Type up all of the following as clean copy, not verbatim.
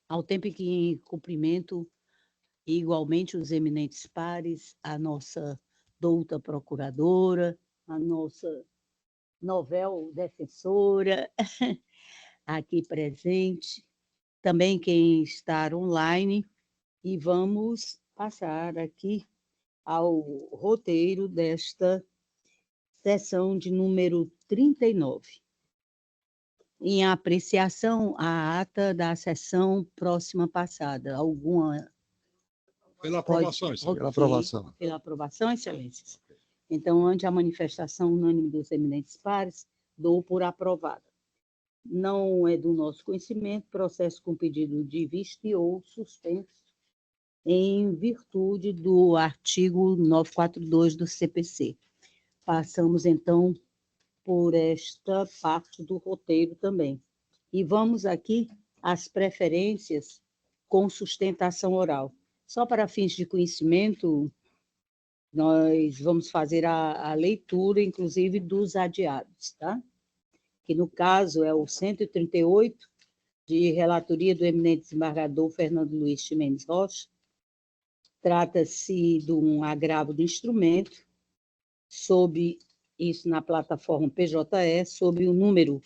ao tempo em que em cumprimento igualmente os eminentes pares, a nossa douta procuradora, a nossa novel defensora aqui presente, também quem está online, e vamos passar aqui ao roteiro desta sessão de número 39. Em apreciação à ata da sessão próxima passada, alguma... Pela aprovação, Excelência. Okay. Pela aprovação. Pela aprovação, Excelências. Então, ante a manifestação unânime dos eminentes pares, dou por aprovada. Não é do nosso conhecimento processo com pedido de vista ou suspenso em virtude do artigo 942 do CPC. Passamos, então, por esta parte do roteiro também. E vamos aqui às preferências com sustentação oral. Só para fins de conhecimento, nós vamos fazer a leitura, inclusive, dos adiados, tá? Que, no caso, é o 138, de relatoria do eminente desembargador Fernando Luiz de Mendes Rocha. Trata-se de um agravo de instrumento, sob isso na plataforma PJE, sob o número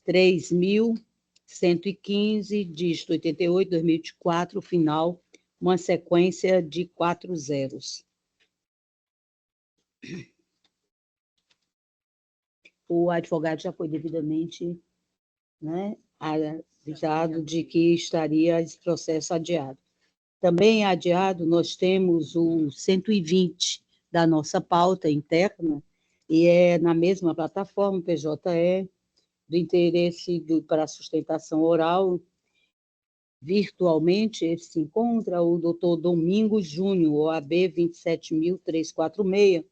3.115, dígito 88, 2024, final, uma sequência de 4 zeros. O advogado já foi devidamente, né, avisado de que estaria esse processo adiado. Também adiado, nós temos o 120 da nossa pauta interna, e é na mesma plataforma, PJE, do interesse para a sustentação oral. Virtualmente, ele se encontra o doutor Domingos Júnior, OAB 27.346,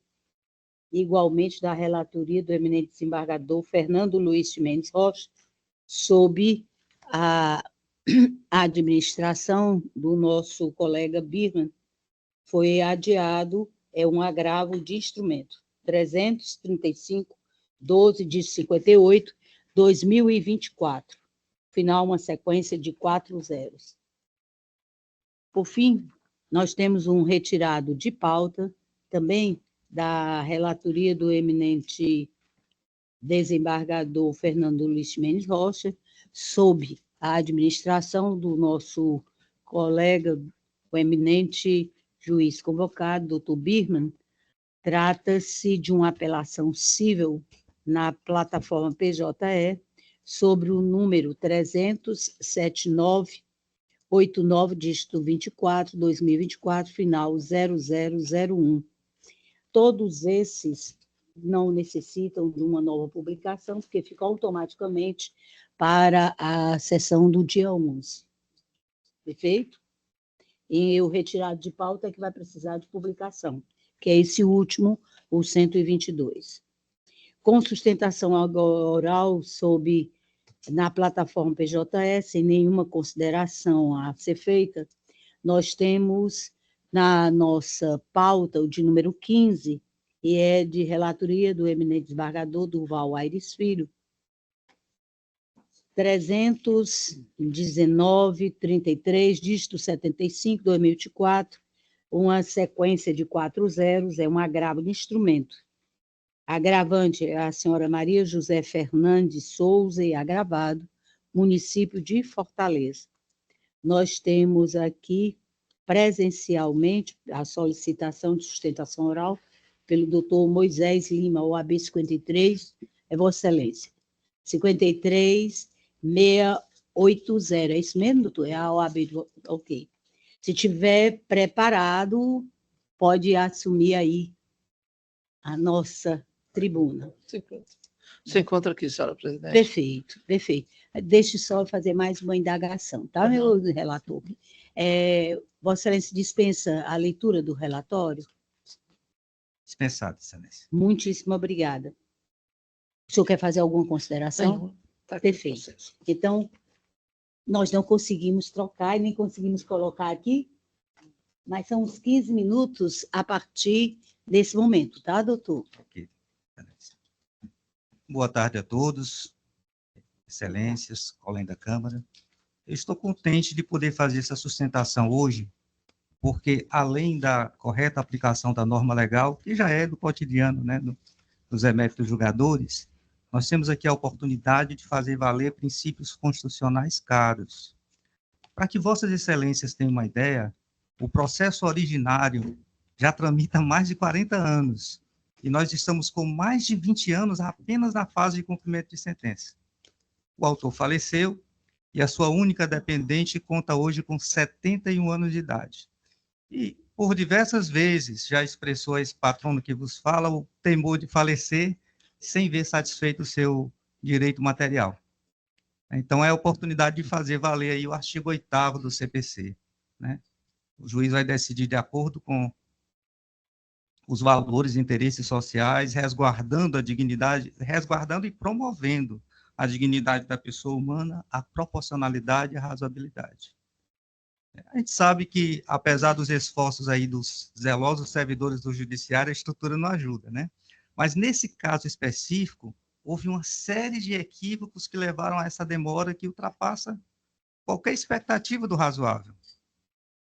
igualmente da relatoria do eminente desembargador Fernando Luiz de Mendes Rocha, sob a administração do nosso colega Birman, foi adiado, é um agravo de instrumento, 335, 12 de 58, 2024, final, uma sequência de 4 zeros. Por fim, nós temos um retirado de pauta, também da relatoria do eminente desembargador Fernando Luiz Mendes Rocha, sob a administração do nosso colega, o eminente juiz convocado, doutor Birman. Trata-se de uma apelação cível na plataforma PJE sobre o número 3007989, dígito 24, 2024, final 0001. Todos esses não necessitam de uma nova publicação, porque fica automaticamente para a sessão do dia 11. Perfeito? E o retirado de pauta é que vai precisar de publicação, que é esse último, o 122. Com sustentação oral na plataforma PJE, sem nenhuma consideração a ser feita, nós temos na nossa pauta o de número 15, e é de relatoria do eminente desembargador Durval Aires Filho, 319-33, dígito 75, 2024, uma sequência de 4 zeros, é um agravo de instrumento. Agravante é a senhora Maria José Fernandes Souza e agravado, município de Fortaleza. Nós temos aqui presencialmente a solicitação de sustentação oral pelo doutor Moisés Lima, OAB 53, é Vossa Excelência, 53680, é isso mesmo, doutor? É a OAB, ok. Se tiver preparado, pode assumir aí a nossa tribuna. Se encontra aqui, senhora presidente. Perfeito, perfeito. Deixe só fazer mais uma indagação, tá, meu relator? Vossa Excelência dispensa a leitura do relatório? Dispensado, Excelência. Muitíssimo obrigada. O senhor quer fazer alguma consideração? Tá, perfeito. Então, nós não conseguimos trocar e nem conseguimos colocar aqui, mas são uns 15 minutos a partir desse momento, tá, doutor? Ok. Boa tarde a todos, excelências, colegas da Câmara. eu estou contente de poder fazer essa sustentação hoje, porque além da correta aplicação da norma legal, que já é do cotidiano, né, dos eméritos julgadores, nós temos aqui a oportunidade de fazer valer princípios constitucionais caros. Para que Vossas Excelências tenham uma ideia, o processo originário já tramita há mais de 40 anos, e nós estamos com mais de 20 anos apenas na fase de cumprimento de sentença. O autor faleceu, e a sua única dependente conta hoje com 71 anos de idade. E, por diversas vezes, já expressou a esse patrono que vos fala o temor de falecer sem ver satisfeito o seu direito material. Então, é a oportunidade de fazer valer aí o artigo 8º do CPC, né? O juiz vai decidir de acordo com os valores e interesses sociais, resguardando a dignidade, resguardando e promovendo a dignidade da pessoa humana, a proporcionalidade e a razoabilidade. A gente sabe que, apesar dos esforços aí dos zelosos servidores do judiciário, a estrutura não ajuda, né? Mas, nesse caso específico, houve uma série de equívocos que levaram a essa demora que ultrapassa qualquer expectativa do razoável.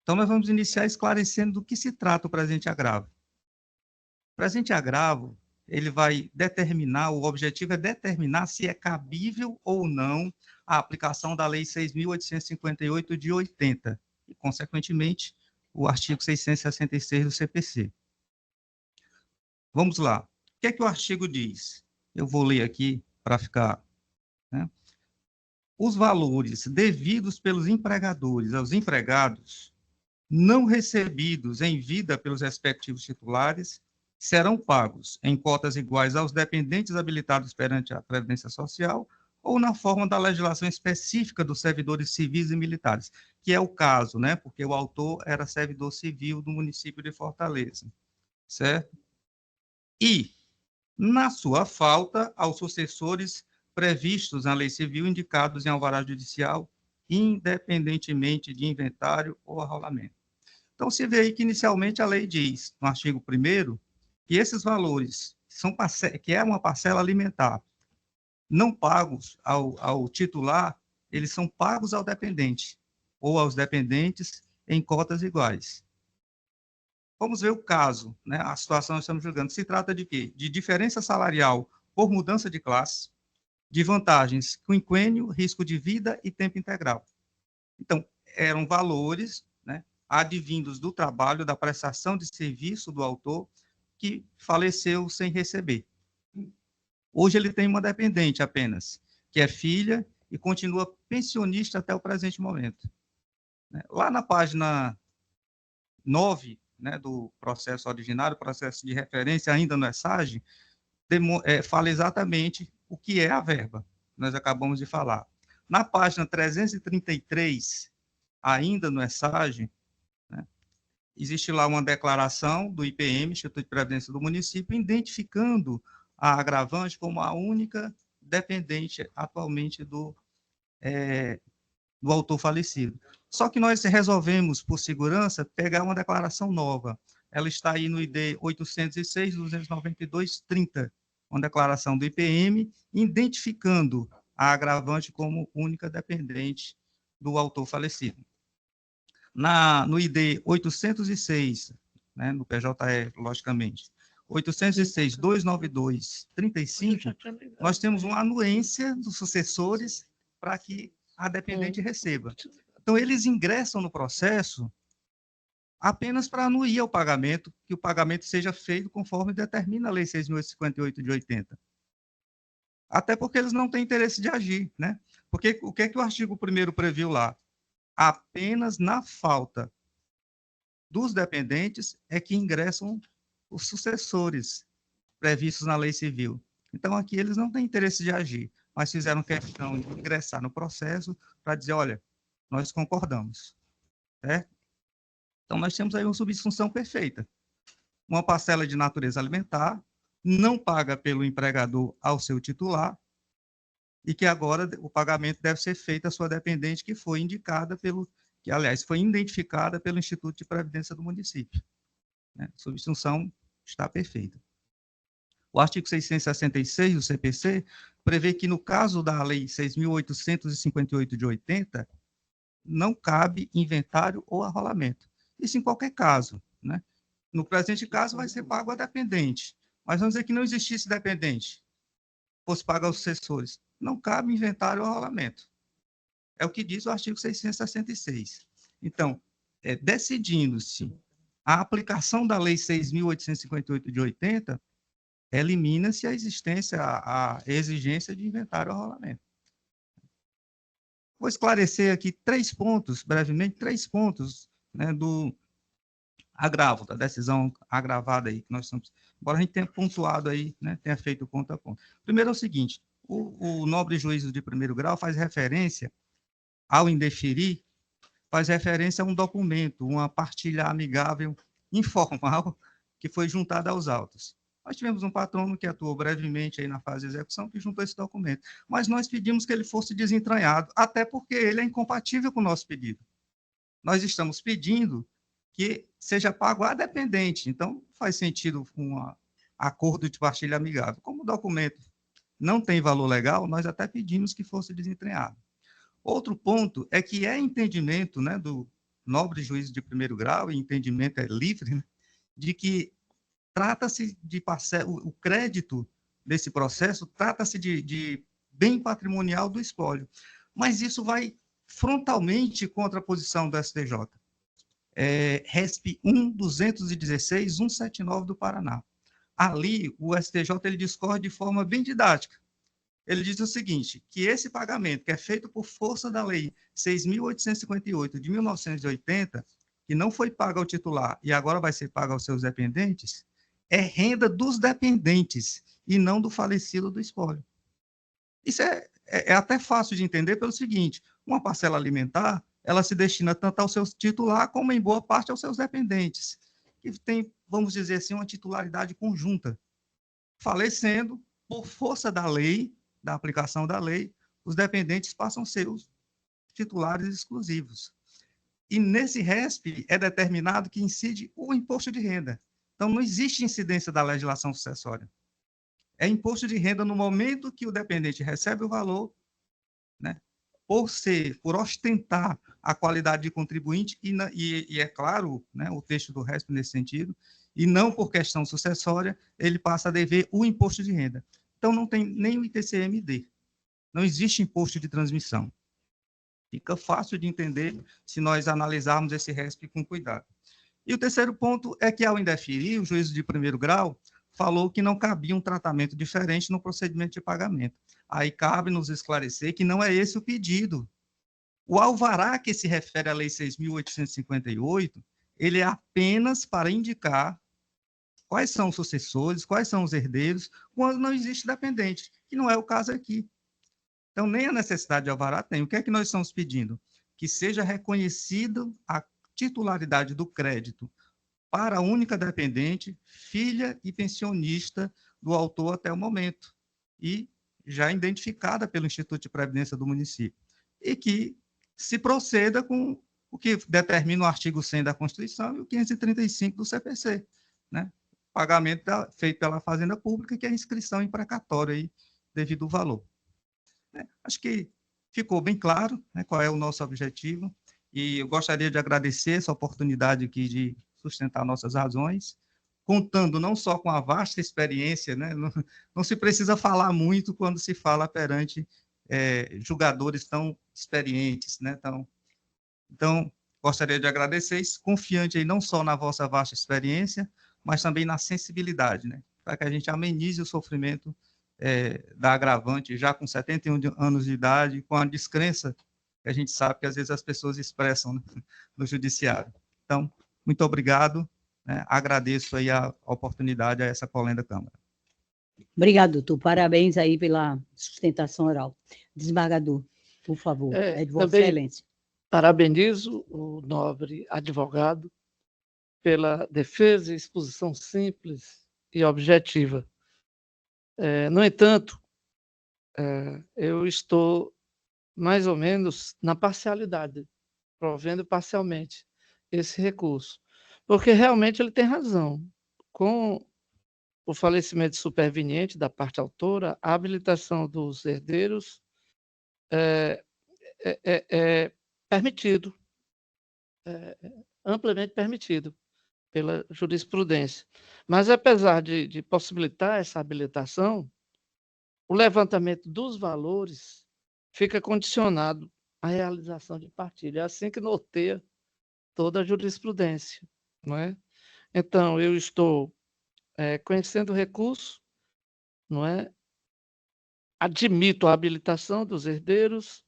Então, nós vamos iniciar esclarecendo do que se trata o presente agravo. O presente agravo, ele vai determinar, o objetivo é determinar se é cabível ou não a aplicação da Lei 6.858 de 80, e, consequentemente, o artigo 666 do CPC. Vamos lá. O que é que o artigo diz? Eu vou ler aqui para ficar, né? Os valores devidos pelos empregadores aos empregados não recebidos em vida pelos respectivos titulares serão pagos em cotas iguais aos dependentes habilitados perante a Previdência Social ou na forma da legislação específica dos servidores civis e militares, que é o caso, né? Porque o autor era servidor civil do município de Fortaleza, certo? E, na sua falta, aos sucessores previstos na lei civil indicados em alvará judicial, independentemente de inventário ou arrolamento. Então, se vê aí que, inicialmente, a lei diz, no artigo 1º, que esses valores, que é uma parcela alimentar, não pagos ao titular, eles são pagos ao dependente, ou aos dependentes em cotas iguais. Vamos ver o caso, né? A situação que nós estamos julgando. Se trata de quê? De diferença salarial por mudança de classe, de vantagens quinquênio, risco de vida e tempo integral. Então, eram valores, né, advindos do trabalho, da prestação de serviço do autor, que faleceu sem receber. Hoje ele tem uma dependente apenas, que é filha e continua pensionista até o presente momento. Lá na página 9, né, do processo originário, processo de referência, ainda no ESAG, fala exatamente o que é a verba. Nós acabamos de falar. Na página 333, ainda no ESAG, né, existe lá uma declaração do IPM, Instituto de Previdência do Município, identificando a agravante como a única dependente atualmente do autor falecido. Só que nós resolvemos, por segurança, pegar uma declaração nova. Ela está aí no ID 806.292.30, uma declaração do IPM, identificando a agravante como única dependente do autor falecido. No ID 806, né, no PJE, logicamente, 806.292.35, nós temos uma anuência dos sucessores para que a dependente receba. Então, eles ingressam no processo apenas para anuir ao pagamento, que o pagamento seja feito conforme determina a Lei 6.858 de 80. Até porque eles não têm interesse de agir, né? Porque o que é que o artigo 1º previu lá? Apenas na falta dos dependentes é que ingressam os sucessores previstos na lei civil. Então, aqui eles não têm interesse de agir, mas fizeram questão de ingressar no processo para dizer, olha, nós concordamos, certo? Então, nós temos aí uma subsunção perfeita. Uma parcela de natureza alimentar, não paga pelo empregador ao seu titular, e que agora o pagamento deve ser feito à sua dependente, que foi indicada que, aliás, foi identificada pelo Instituto de Previdência do município. Né? A subsunção está perfeita. O artigo 666 do CPC prevê que, no caso da Lei 6.858 de 80, não cabe inventário ou arrolamento. Isso em qualquer caso, né? No presente caso, vai ser pago a dependente. Mas vamos dizer que não existisse dependente, fosse pago aos sucessores. Não cabe inventário ou arrolamento. É o que diz o artigo 666. Então, decidindo-se a aplicação da Lei 6.858 de 80, elimina-se a existência, a exigência de inventário ou arrolamento. Vou esclarecer aqui brevemente, três pontos, né, do agravo, da decisão agravada aí que nós estamos. Embora a gente tenha pontuado aí, né, tenha feito ponto a ponto. Primeiro é o seguinte: o nobre juízo de primeiro grau faz referência ao indeferir, faz referência a um documento, uma partilha amigável informal que foi juntada aos autos. Nós tivemos um patrono que atuou brevemente aí na fase de execução que juntou esse documento, mas nós pedimos que ele fosse desentranhado, até porque ele é incompatível com o nosso pedido. Nós estamos pedindo que seja pago a dependente, então faz sentido um acordo de partilha amigável. Como o documento não tem valor legal, nós até pedimos que fosse desentranhado. Outro ponto é que é entendimento, né, do nobre juízo de primeiro grau, e entendimento é livre, né, de que trata-se de parcela, o crédito desse processo trata-se de bem patrimonial do espólio. Mas isso vai frontalmente contra a posição do STJ. RESP 1.216.179 do Paraná. Ali, o STJ ele discorre de forma bem didática. Ele diz o seguinte, que esse pagamento, que é feito por força da Lei 6.858 de 1980, que não foi pago ao titular e agora vai ser pago aos seus dependentes, é renda dos dependentes e não do falecido do espólio. Isso é até fácil de entender pelo seguinte: uma parcela alimentar, ela se destina tanto ao seu titular como, em boa parte, aos seus dependentes, que tem, vamos dizer assim, uma titularidade conjunta. Falecendo, por força da lei, da aplicação da lei, os dependentes passam a ser os titulares exclusivos. E nesse RESP é determinado que incide o imposto de renda. Então, não existe incidência da legislação sucessória. É imposto de renda no momento que o dependente recebe o valor, né, por ostentar a qualidade de contribuinte, e é claro, né, o texto do RESP nesse sentido, e não por questão sucessória, ele passa a dever o imposto de renda. Então, não tem nem o ITCMD. Não existe imposto de transmissão. Fica fácil de entender se nós analisarmos esse RESP com cuidado. E o terceiro ponto é que, ao indeferir, o juízo de primeiro grau falou que não cabia um tratamento diferente no procedimento de pagamento. Aí cabe nos esclarecer que não é esse o pedido. O alvará que se refere à Lei 6.858, ele é apenas para indicar quais são os sucessores, quais são os herdeiros, quando não existe dependente, que não é o caso aqui. Então, nem a necessidade de alvará tem. O que é que nós estamos pedindo? Que seja reconhecido a titularidade do crédito para a única dependente, filha e pensionista do autor até o momento, e já identificada pelo Instituto de Previdência do município. E que se proceda com o que determina o artigo 100 da Constituição e o 535 do CPC, né? Pagamento feito pela Fazenda Pública, que é a inscrição em precatório aí, devido ao valor. Acho que ficou bem claro, né, qual é o nosso objetivo, e eu gostaria de agradecer essa oportunidade aqui de sustentar nossas razões, contando não só com a vasta experiência, né, não se precisa falar muito quando se fala perante julgadores tão experientes, né, então, gostaria de agradecer, confiante aí não só na vossa vasta experiência, mas também na sensibilidade, né, para que a gente amenize o sofrimento da agravante, já com 71 anos de idade, com a descrença que a gente sabe que às vezes as pessoas expressam, né, no judiciário. Então, muito obrigado, né, agradeço aí a oportunidade a essa colenda Câmara. Obrigado, doutor. Parabéns aí pela sustentação oral. Desembargador, por favor, é de Vossa Excelência. Parabenizo o nobre advogado pela defesa e exposição simples e objetiva. No entanto, eu estou mais ou menos na parcialidade, provendo parcialmente esse recurso, porque realmente ele tem razão. Com o falecimento superveniente da parte autora, a habilitação dos herdeiros permitido, amplamente permitido pela jurisprudência. Mas, apesar de possibilitar essa habilitação, o levantamento dos valores fica condicionado à realização de partilha. É assim que norteia toda a jurisprudência, não é? Então, eu estou conhecendo o recurso, não é? Admito a habilitação dos herdeiros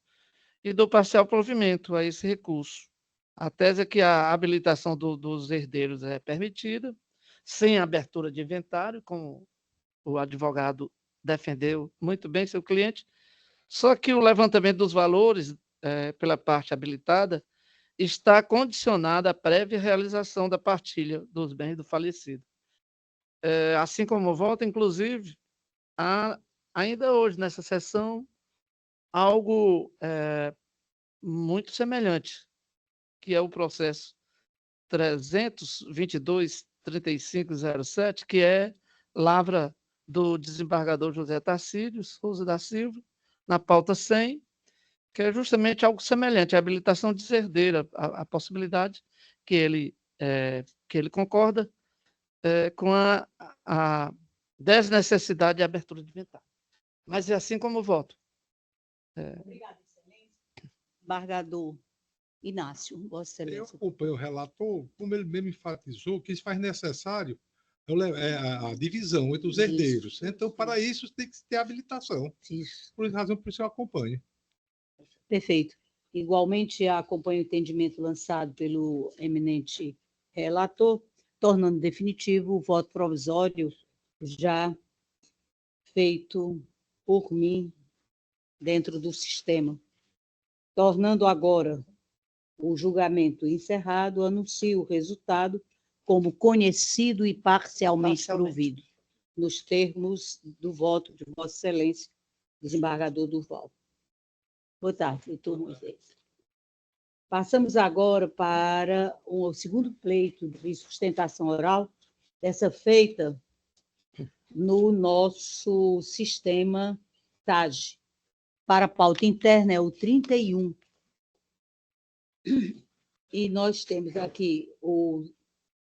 e dou parcial provimento a esse recurso. A tese é que a habilitação dos herdeiros é permitida, sem abertura de inventário, como o advogado defendeu muito bem seu cliente, só que o levantamento dos valores pela parte habilitada está condicionado à prévia realização da partilha dos bens do falecido. Assim como volta, inclusive, há, ainda hoje, nessa sessão, algo muito semelhante, que é o processo 322-3507, que é lavra do desembargador José Tarcísio Souza da Silva, na pauta 100, que é justamente algo semelhante, a habilitação de herdeira, a possibilidade que ele concorda com a desnecessidade de abertura de inventário. Mas é assim como voto. Obrigada, excelência. Embargador Inácio, Vossa Excelência. Eu acompanho o relator, como ele mesmo enfatizou, que isso faz necessário a divisão entre os herdeiros. Isso. Então, para isso, tem que ter habilitação. Isso. Por razão por isso eu acompanho. Perfeito. Igualmente, acompanho o entendimento lançado pelo eminente relator, tornando definitivo o voto provisório já feito por mim dentro do sistema. Tornando agora o julgamento encerrado, anuncio o resultado como conhecido e parcialmente provido, nos termos do voto de Vossa Excelência, desembargador Durval. Boa tarde, doutor Moisés. Passamos agora para o segundo pleito de sustentação oral, dessa feita no nosso sistema TAG. Para a pauta interna é o 31. E nós temos aqui o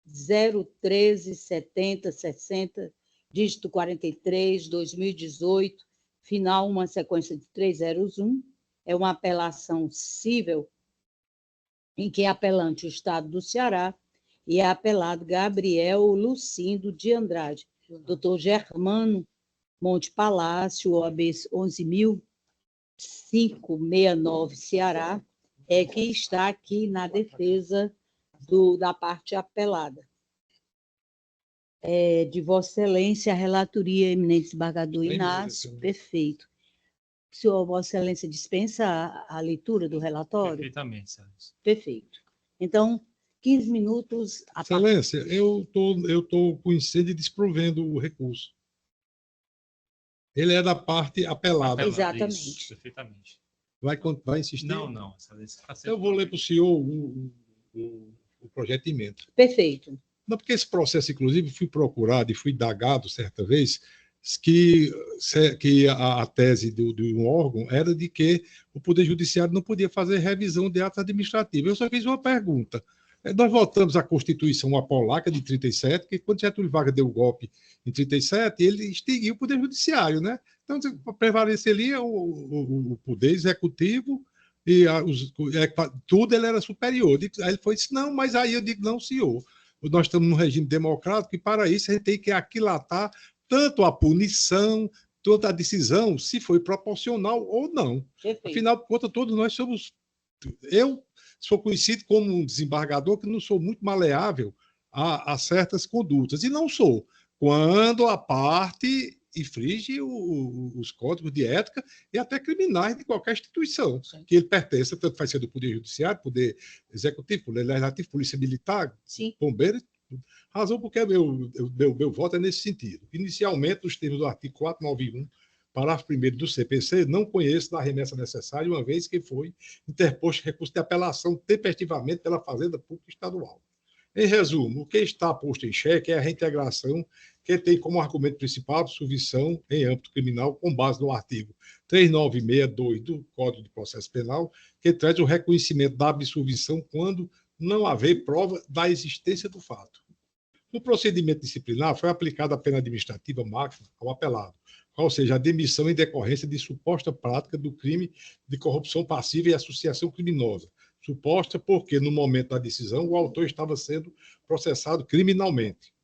0137060, dígito 43, 2018, final uma sequência de 301, é uma apelação cível em que é apelante o Estado do Ceará e é apelado Gabriel Lucindo de Andrade, doutor Germano Monte Palácio, OAB 11.569, Ceará, que está aqui na defesa da parte apelada. De Vossa Excelência, a relatoria, eminente desembargador Inácio, perfeito. Senhor, Vossa Excelência, dispensa a leitura do relatório? Perfeitamente, Excelência. Perfeito. Então, 15 minutos... Excelência, eu tô conhecendo e desprovendo o recurso. Ele é da parte apelada. Exatamente. Isso, perfeitamente. Vai insistir? Não, Excelência. Eu vou ler para o senhor o projeto de emenda. Perfeito. Não, porque esse processo, inclusive, fui procurado e fui indagado certa vez que a tese de um órgão era de que o Poder Judiciário não podia fazer revisão de atos administrativos. Eu só fiz uma pergunta. Nós votamos a Constituição polaca de 37, que quando Getúlio Vargas deu o golpe em 37, ele extinguiu o Poder Judiciário, né? Então, prevaleceria o Poder Executivo e tudo ele era superior. Aí ele foi disse, não, mas aí eu digo, não, senhor. Nós estamos num regime democrático e para isso a gente tem que aquilatar tanto a punição, toda a decisão, se foi proporcional ou não. Perfeito. Afinal de contas, todos nós somos... Eu sou conhecido como um desembargador que não sou muito maleável a certas condutas. E não sou. Quando a parte infringe os códigos de ética e até criminais de qualquer instituição. Sim. Que ele pertence, tanto faz ser do Poder Judiciário, Poder Executivo, Poder Legislativo, Polícia Militar, sim, Bombeiros. Razão porque meu voto é nesse sentido. Inicialmente, nos termos do artigo 491, parágrafo 1º do CPC, não conheço da remessa necessária, uma vez que foi interposto recurso de apelação tempestivamente pela Fazenda Pública Estadual. Em resumo, o que está posto em xeque é a reintegração que tem como argumento principal a absolvição em âmbito criminal com base no artigo 3962 do Código de Processo Penal, que traz o reconhecimento da absolvição quando não haver prova da existência do fato. No procedimento disciplinar, foi aplicada a pena administrativa máxima ao apelado, ou seja, a demissão em decorrência de suposta prática do crime de corrupção passiva e associação criminosa. Suposta porque, no momento da decisão, o autor estava sendo processado criminalmente.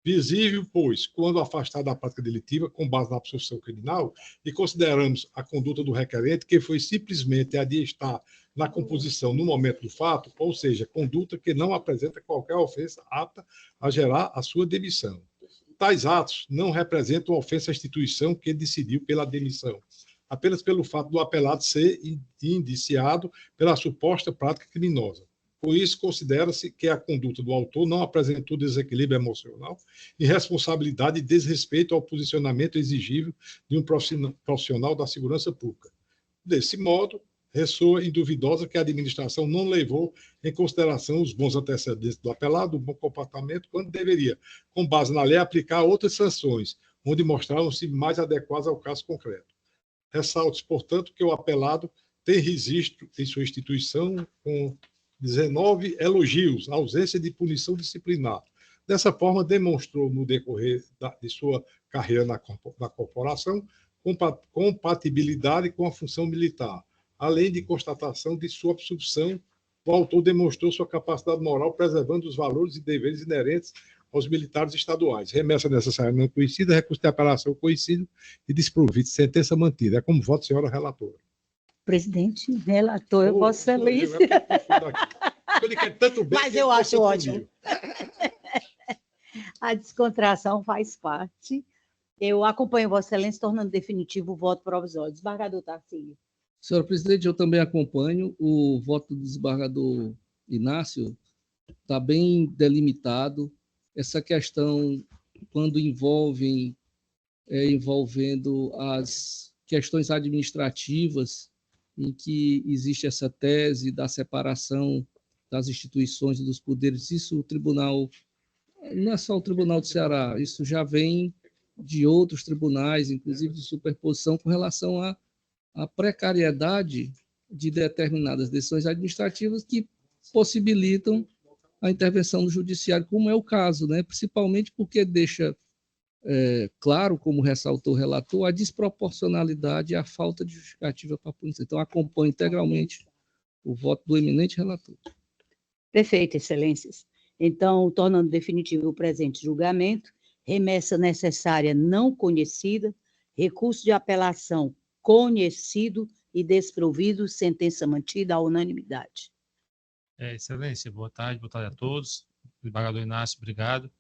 Visível, pois, quando afastado da prática delitiva, com base na absolução criminal, e consideramos a conduta do requerente que foi simplesmente a de estar na composição no momento do fato, ou seja, conduta que não apresenta qualquer ofensa apta a gerar a sua demissão. Tais atos não representam ofensa à instituição que decidiu pela demissão, apenas pelo fato do apelado ser indiciado pela suposta prática criminosa. Por isso, considera-se que a conduta do autor não apresentou desequilíbrio emocional, irresponsabilidade e desrespeito ao posicionamento exigível de um profissional da segurança pública. Desse modo, ressoa induvidosa que a administração não levou em consideração os bons antecedentes do apelado, o bom comportamento, quando deveria, com base na lei, aplicar outras sanções, onde mostraram-se mais adequadas ao caso concreto. Ressalto, portanto, que o apelado tem registro em sua instituição com 19 elogios, ausência de punição disciplinar. Dessa forma, demonstrou, no decorrer de sua carreira na corporação, compatibilidade com a função militar. Além de constatação de sua absolvição, o autor demonstrou sua capacidade moral, preservando os valores e deveres inerentes aos militares estaduais. Remessa necessária não conhecida, recurso de apelação conhecido e desprovido, sentença mantida. É como voto, senhora relatora. Presidente, relator, Vossa Excelência. Ele quer tanto bem. Mas eu acho ótimo. A descontração faz parte. Eu acompanho Vossa Excelência, tornando definitivo o voto provisório. Desembargador Tarcísio. Senhora presidente, eu também acompanho. O voto do desembargador Inácio está bem delimitado. Essa questão, quando envolvendo as questões administrativas, em que existe essa tese da separação das instituições e dos poderes, isso o tribunal, não é só o Tribunal do Ceará, isso já vem de outros tribunais, inclusive de superposição, com relação à precariedade de determinadas decisões administrativas que possibilitam a intervenção do judiciário, como é o caso, né? Principalmente porque deixa claro, como ressaltou o relator, a desproporcionalidade e a falta de justificativa para a punição. Então, acompanho integralmente o voto do eminente relator. Perfeito, excelências. Então, tornando definitivo o presente julgamento, remessa necessária não conhecida, recurso de apelação conhecido e desprovido, sentença mantida à unanimidade. Excelência, boa tarde a todos. Desembargador Inácio, obrigado.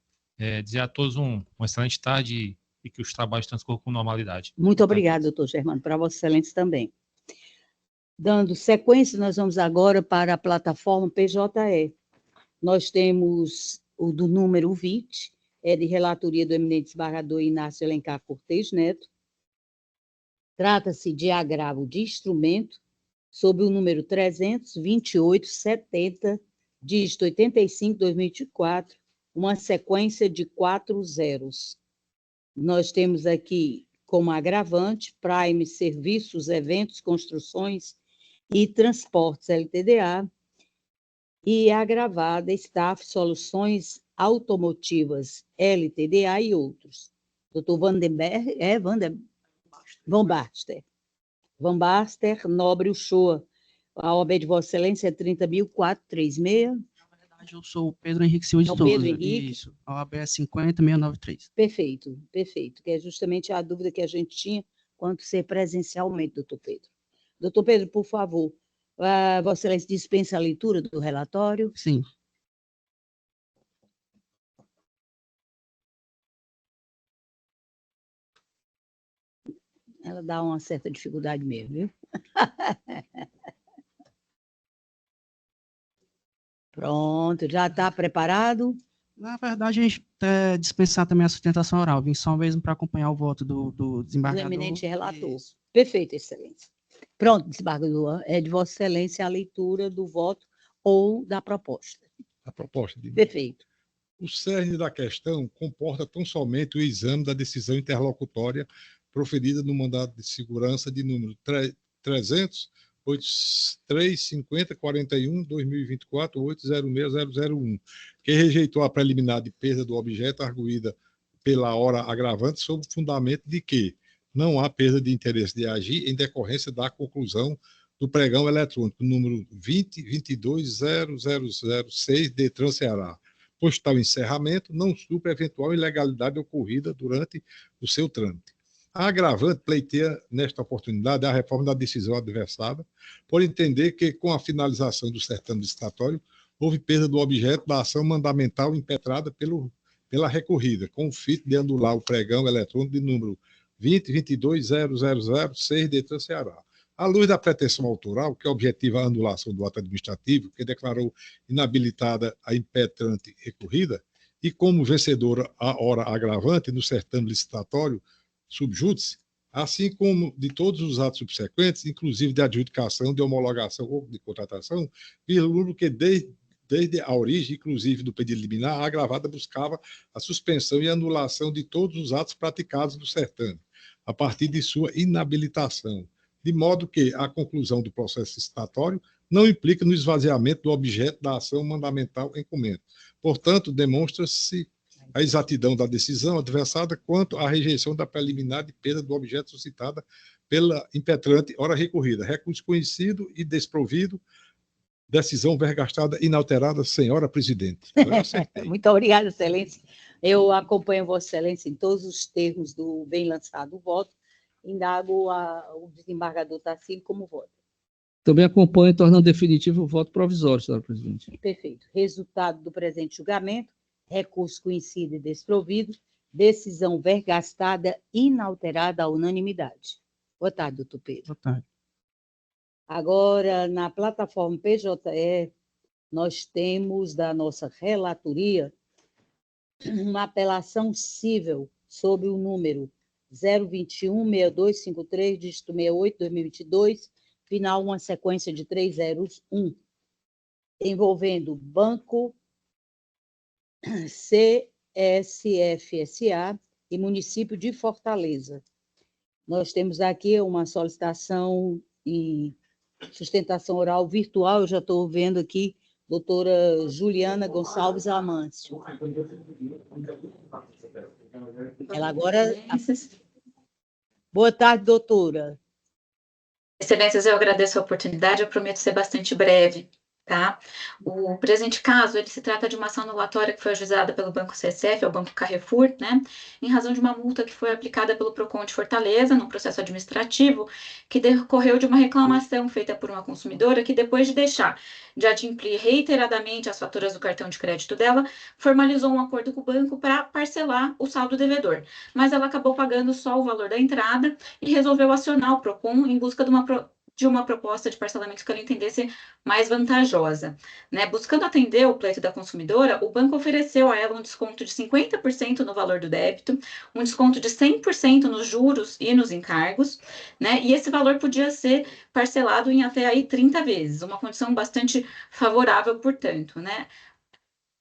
Dizer a todos uma excelente tarde e que os trabalhos transcorram com normalidade. Muito obrigada, doutor Germano, para Vossa Excelência também. Dando sequência, nós vamos agora para a plataforma PJE. Nós temos o do número 20, de relatoria do eminente desembargador Inácio Alencar Cortez Neto. Trata-se de agravo de instrumento sob o número 32870, dígito 85/2024, uma sequência de 4 zeros. Nós temos aqui como agravante Prime Serviços, Eventos, Construções e Transportes LTDA e agravada Staff Soluções Automotivas LTDA e outros. Doutor Van Baster, Nobre Uchoa. A OAB de Vossa Excelência é 30.436. Eu sou o Pedro Henrique Silva de Souza. Pedro Henrique. Isso. A OAB é 50.693. Perfeito, perfeito. Que é justamente a dúvida que a gente tinha quanto ser presencialmente, doutor Pedro. Doutor Pedro, por favor, Vossa Excelência dispensa a leitura do relatório? Sim. Ela dá uma certa dificuldade mesmo, viu? Pronto, já está preparado? Na verdade, a gente dispensar também a sustentação oral. Vim só mesmo para acompanhar o voto do desembargador. Do eminente relator. Isso. Perfeito, excelência. Pronto, desembargador, é de Vossa Excelência a leitura do voto ou da proposta. A proposta. Perfeito. O cerne da questão comporta tão somente o exame da decisão interlocutória proferida no mandado de segurança de número 300.850.41/2024/806.001, que rejeitou a preliminar de perda do objeto arguída pela hora agravante sob o fundamento de que não há perda de interesse de agir em decorrência da conclusão do pregão eletrônico número 20.22.0006 Detran Ceará, pois tal encerramento não supra eventual ilegalidade ocorrida durante o seu trâmite. A agravante pleiteia, nesta oportunidade, a reforma da decisão adversada, por entender que, com a finalização do certame licitatório, houve perda do objeto da ação mandamental impetrada pela recorrida, com o fito de anular o pregão eletrônico de número 20.22.0006 Detran Ceará. À luz da pretensão autoral, que objetiva a anulação do ato administrativo, que declarou inabilitada a impetrante recorrida, e como vencedora a hora agravante no certame licitatório subjúdice, assim como de todos os atos subsequentes, inclusive de adjudicação, de homologação ou de contratação, vislumbro que desde a origem, inclusive do pedido liminar, a agravada buscava a suspensão e anulação de todos os atos praticados no certame, a partir de sua inabilitação, de modo que a conclusão do processo licitatório não implica no esvaziamento do objeto da ação mandamental em comento. Portanto, demonstra-se a exatidão da decisão adversada quanto à rejeição da preliminar de perda do objeto suscitada pela impetrante hora recorrida, recurso conhecido e desprovido, decisão vergastada inalterada, senhora presidente. Muito obrigada, excelência. Eu acompanho Vossa Excelência em todos os termos do bem lançado o voto. Indago o desembargador Tarsilo como voto. Também acompanho, tornando definitivo o voto provisório, senhora presidente. Perfeito. Resultado do presente julgamento, recurso conhecido e desprovido, decisão vergastada, inalterada à unanimidade. Boa tarde, doutor Pedro. Boa tarde. Agora, na plataforma PJE, nós temos da nossa relatoria uma apelação cível sobre o número 021-6253, dígito 68-2022, final uma sequência de 3 zeros 1, envolvendo Banco CSFSA e município de Fortaleza. Nós temos aqui uma solicitação e sustentação oral virtual, eu já estou vendo aqui, doutora Juliana Gonçalves Amâncio. Ela agora... Boa tarde, doutora. Excelências, eu agradeço a oportunidade, eu prometo ser bastante breve, tá? O presente caso, ele se trata de uma ação anulatória que foi ajuizada pelo Banco CSF, ao Banco Carrefour, né? Em razão de uma multa que foi aplicada pelo PROCON de Fortaleza, num processo administrativo, que decorreu de uma reclamação feita por uma consumidora que, depois de deixar de adimplir reiteradamente as faturas do cartão de crédito dela, formalizou um acordo com o banco para parcelar o saldo devedor. Mas ela acabou pagando só o valor da entrada e resolveu acionar o PROCON em busca de uma proposta de parcelamento que ela entendesse mais vantajosa, né? Buscando atender o pleito da consumidora, o banco ofereceu a ela um desconto de 50% no valor do débito, um desconto de 100% nos juros e nos encargos, né? E esse valor podia ser parcelado em até aí 30 vezes, uma condição bastante favorável, portanto, né?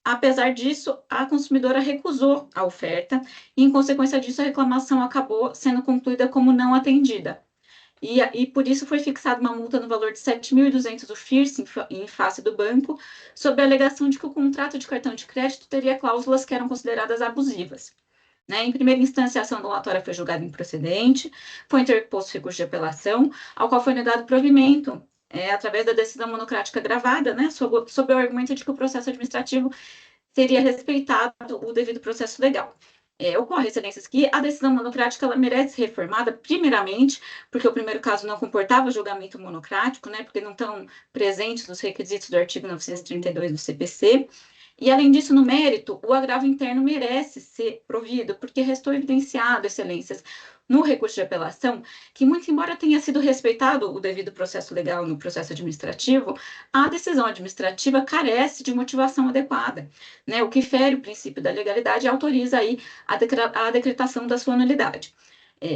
Apesar disso, a consumidora recusou a oferta e, em consequência disso, a reclamação acabou sendo concluída como não atendida. E por isso foi fixada uma multa no valor de 7.200 UFIRs em face do banco, sob a alegação de que o contrato de cartão de crédito teria cláusulas que eram consideradas abusivas. Né? Em primeira instância, a ação anulatória foi julgada improcedente, foi interposto recurso de apelação, ao qual foi negado provimento, através da decisão monocrática gravada, né? sob o argumento de que o processo administrativo teria respeitado o devido processo legal. Ocorre, excelências, que a decisão monocrática ela merece ser reformada, primeiramente, porque o primeiro caso não comportava julgamento monocrático, né, porque não estão presentes os requisitos do artigo 932 do CPC, e, além disso, no mérito, o agravo interno merece ser provido, porque restou evidenciado, excelências, no recurso de apelação, que, muito embora tenha sido respeitado o devido processo legal no processo administrativo, a decisão administrativa carece de motivação adequada, né, o que fere o princípio da legalidade e autoriza aí a decretação da sua nulidade.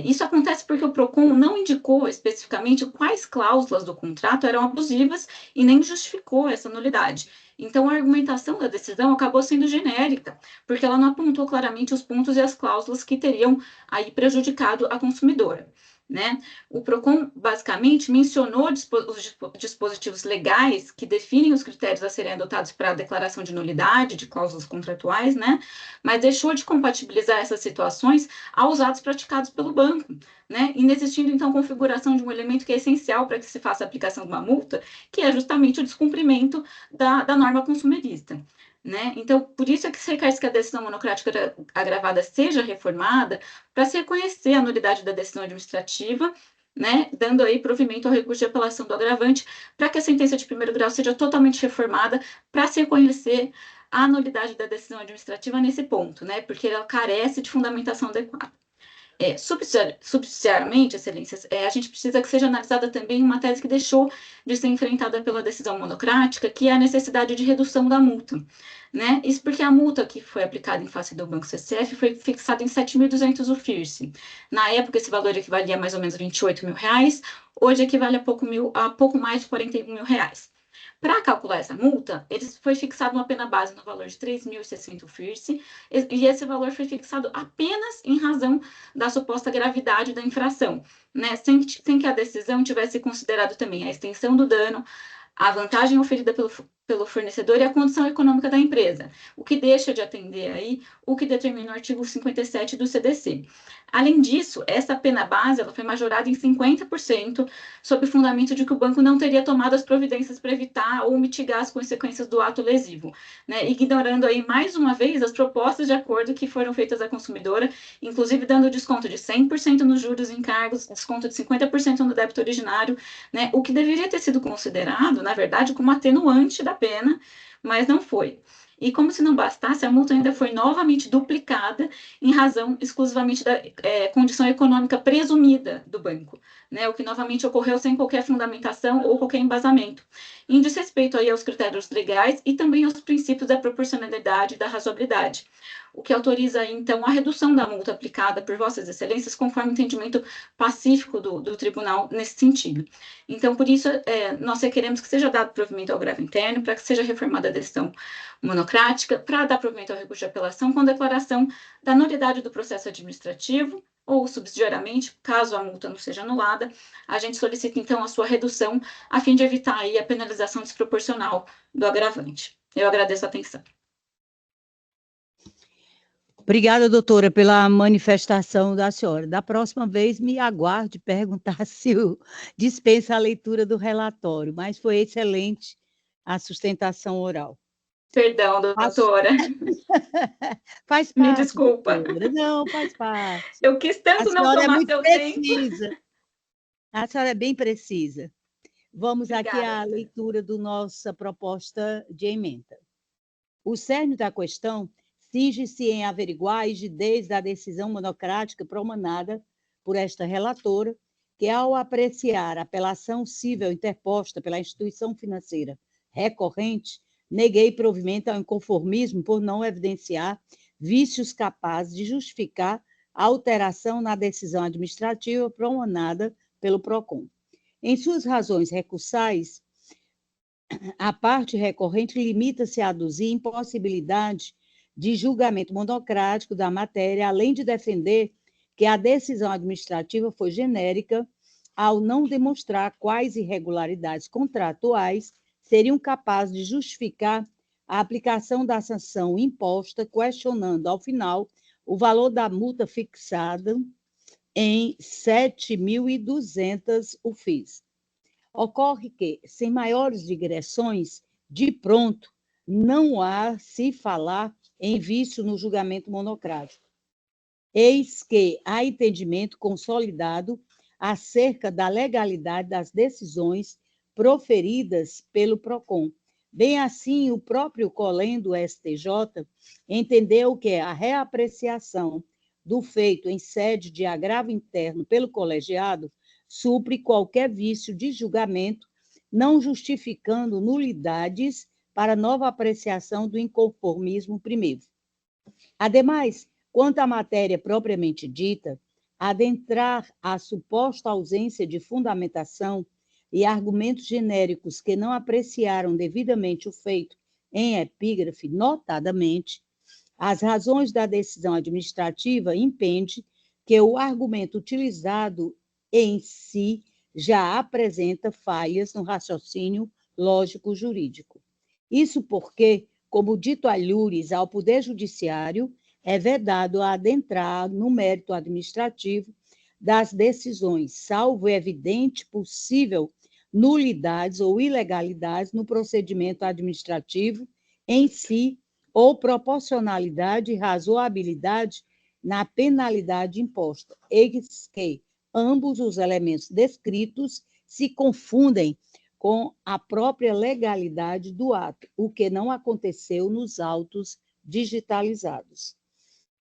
Isso acontece porque o PROCON não indicou especificamente quais cláusulas do contrato eram abusivas e nem justificou essa nulidade. Então, a argumentação da decisão acabou sendo genérica, porque ela não apontou claramente os pontos e as cláusulas que teriam aí prejudicado a consumidora, né? O PROCON, basicamente, mencionou os dispositivos legais que definem os critérios a serem adotados para a declaração de nulidade de cláusulas contratuais, né? Mas deixou de compatibilizar essas situações aos atos praticados pelo banco, né? Inexistindo, então, configuração de um elemento que é essencial para que se faça a aplicação de uma multa, que é justamente o descumprimento da norma consumerista. Né? Então, por isso é que se requer que a decisão monocrática agravada seja reformada para se reconhecer a nulidade da decisão administrativa, né? Dando aí provimento ao recurso de apelação do agravante, para que a sentença de primeiro grau seja totalmente reformada para se reconhecer a nulidade da decisão administrativa nesse ponto, né? Porque ela carece de fundamentação adequada. Subsidiariamente, excelências, a gente precisa que seja analisada também uma tese que deixou de ser enfrentada pela decisão monocrática, que é a necessidade de redução da multa, né? Isso porque a multa que foi aplicada em face do Banco CCF foi fixada em 7.200 UFIRS. Na época, esse valor equivalia a mais ou menos R$28 mil, hoje equivale a pouco mais de R$41 mil. Para calcular essa multa, foi fixado uma pena base no valor de 3.060 UFIRS, e esse valor foi fixado apenas em razão da suposta gravidade da infração, né? Sem que a decisão tivesse considerado também a extensão do dano, a vantagem oferida pelo fornecedor e a condição econômica da empresa, o que deixa de atender aí o que determina o artigo 57 do CDC. Além disso, essa pena base ela foi majorada em 50%, sob o fundamento de que o banco não teria tomado as providências para evitar ou mitigar as consequências do ato lesivo, né? Ignorando aí, mais uma vez, as propostas de acordo que foram feitas à consumidora, inclusive dando desconto de 100% nos juros e encargos, desconto de 50% no débito originário, né? O que deveria ter sido considerado, na verdade, como atenuante da pena, mas não foi. E como se não bastasse, a multa ainda foi novamente duplicada em razão exclusivamente da condição econômica presumida do banco, né? O que novamente ocorreu sem qualquer fundamentação ou qualquer embasamento, em desrespeito aí aos critérios legais e também aos princípios da proporcionalidade e da razoabilidade, o que autoriza aí, então, a redução da multa aplicada por Vossas Excelências, conforme o entendimento pacífico do tribunal nesse sentido. Então, por isso, nós requeremos que seja dado provimento ao agravo interno, para que seja reformada a decisão monocrática, para dar provimento ao recurso de apelação com declaração da nulidade do processo administrativo, ou subsidiariamente, caso a multa não seja anulada, a gente solicita, então, a sua redução, a fim de evitar aí a penalização desproporcional do agravante. Eu agradeço a atenção. Obrigada, doutora, pela manifestação da senhora. Da próxima vez, me aguarde perguntar se dispensa a leitura do relatório, mas foi excelente a sustentação oral. Perdão, doutora. Faz parte. Me desculpa. Doutora. Não, faz parte. Eu quis tanto não tomar seu precisa. Tempo. A senhora é bem precisa. Vamos Obrigada, aqui à leitura da nossa proposta de emenda. O cerne da questão cinge-se em averiguar a rigidez da decisão monocrática promanada por esta relatora, que, ao apreciar a apelação cível interposta pela instituição financeira recorrente, neguei provimento ao inconformismo por não evidenciar vícios capazes de justificar a alteração na decisão administrativa promanada pelo PROCON. Em suas razões recursais, a parte recorrente limita-se a aduzir impossibilidade de julgamento monocrático da matéria, além de defender que a decisão administrativa foi genérica ao não demonstrar quais irregularidades contratuais seriam capazes de justificar a aplicação da sanção imposta, questionando, ao final, o valor da multa fixada em 7.200 UFIs. Ocorre que, sem maiores digressões, de pronto, não há se falar em vício no julgamento monocrático. Eis que há entendimento consolidado acerca da legalidade das decisões proferidas pelo PROCON. Bem assim, o próprio Colém do STJ entendeu que a reapreciação do feito em sede de agravo interno pelo colegiado supre qualquer vício de julgamento, não justificando nulidades para nova apreciação do inconformismo primeiro. Ademais, quanto à matéria propriamente dita, adentrar a suposta ausência de fundamentação e argumentos genéricos que não apreciaram devidamente o feito em epígrafe, notadamente, as razões da decisão administrativa impende que o argumento utilizado em si já apresenta falhas no raciocínio lógico-jurídico. Isso porque, como dito alhures ao Poder Judiciário, é vedado adentrar no mérito administrativo das decisões, salvo evidente possível nulidades ou ilegalidades no procedimento administrativo em si, ou proporcionalidade e razoabilidade na penalidade imposta, eis que ambos os elementos descritos se confundem com a própria legalidade do ato, o que não aconteceu nos autos digitalizados.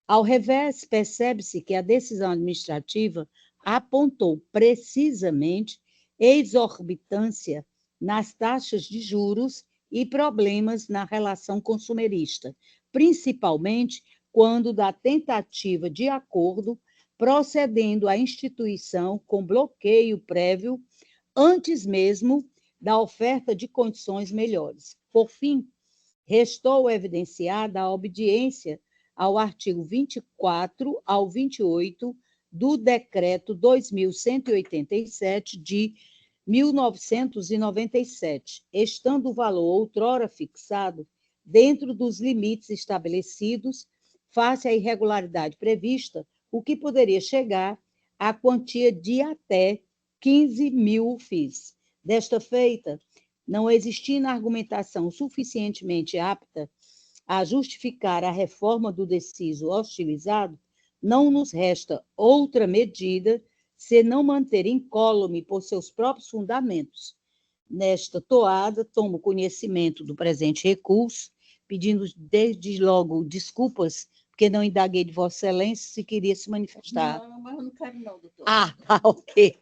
Ao revés, percebe-se que a decisão administrativa apontou precisamente exorbitância nas taxas de juros e problemas na relação consumerista, principalmente quando da tentativa de acordo, procedendo à instituição com bloqueio prévio, antes mesmo da oferta de condições melhores. Por fim, restou evidenciada a obediência ao artigo 24 ao 28 do Decreto 2187 de 1997, estando o valor outrora fixado dentro dos limites estabelecidos, face à irregularidade prevista, o que poderia chegar à quantia de até 15 mil FIIs. Desta feita, não existindo argumentação suficientemente apta a justificar a reforma do deciso hostilizado, não nos resta outra medida senão manter incólume por seus próprios fundamentos. Nesta toada, tomo conhecimento do presente recurso, pedindo desde logo desculpas, porque não indaguei de Vossa Excelência se queria se manifestar. Não, mas eu não quero não, doutora. Ah, tá, ok.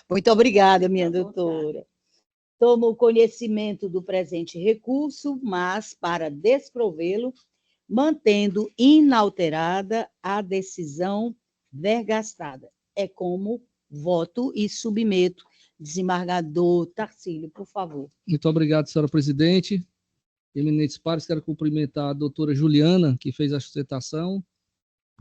Muito obrigada, minha doutora. Tomo conhecimento do presente recurso, mas, para desprovê-lo, mantendo inalterada a decisão vergastada. É como voto e submeto. Desembargador Tarcílio, por favor. Muito obrigado, senhora presidente. Eminentes pares, quero cumprimentar a doutora Juliana, que fez a sustentação.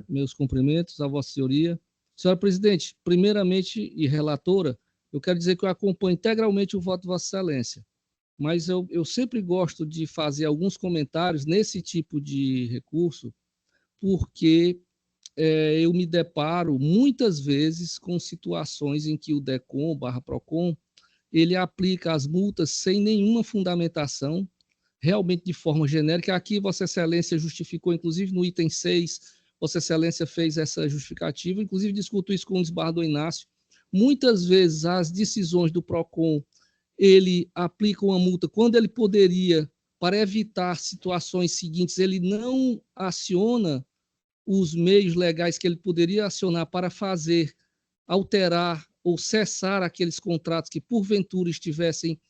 Meus cumprimentos a vossa senhoria. Senhora presidente, primeiramente e relatora, eu quero dizer que eu acompanho integralmente o voto de Vossa Excelência, mas eu sempre gosto de fazer alguns comentários nesse tipo de recurso, porque eu me deparo muitas vezes com situações em que o DECOM/PROCON ele aplica as multas sem nenhuma fundamentação, realmente de forma genérica. Aqui Vossa Excelência justificou, inclusive no item 6, Vossa Excelência fez essa justificativa, inclusive discuto isso com o desembargador Inácio. Muitas vezes as decisões do PROCON, ele aplica uma multa quando ele poderia, para evitar situações seguintes, ele não aciona os meios legais que ele poderia acionar para fazer, alterar ou cessar aqueles contratos que porventura estivessem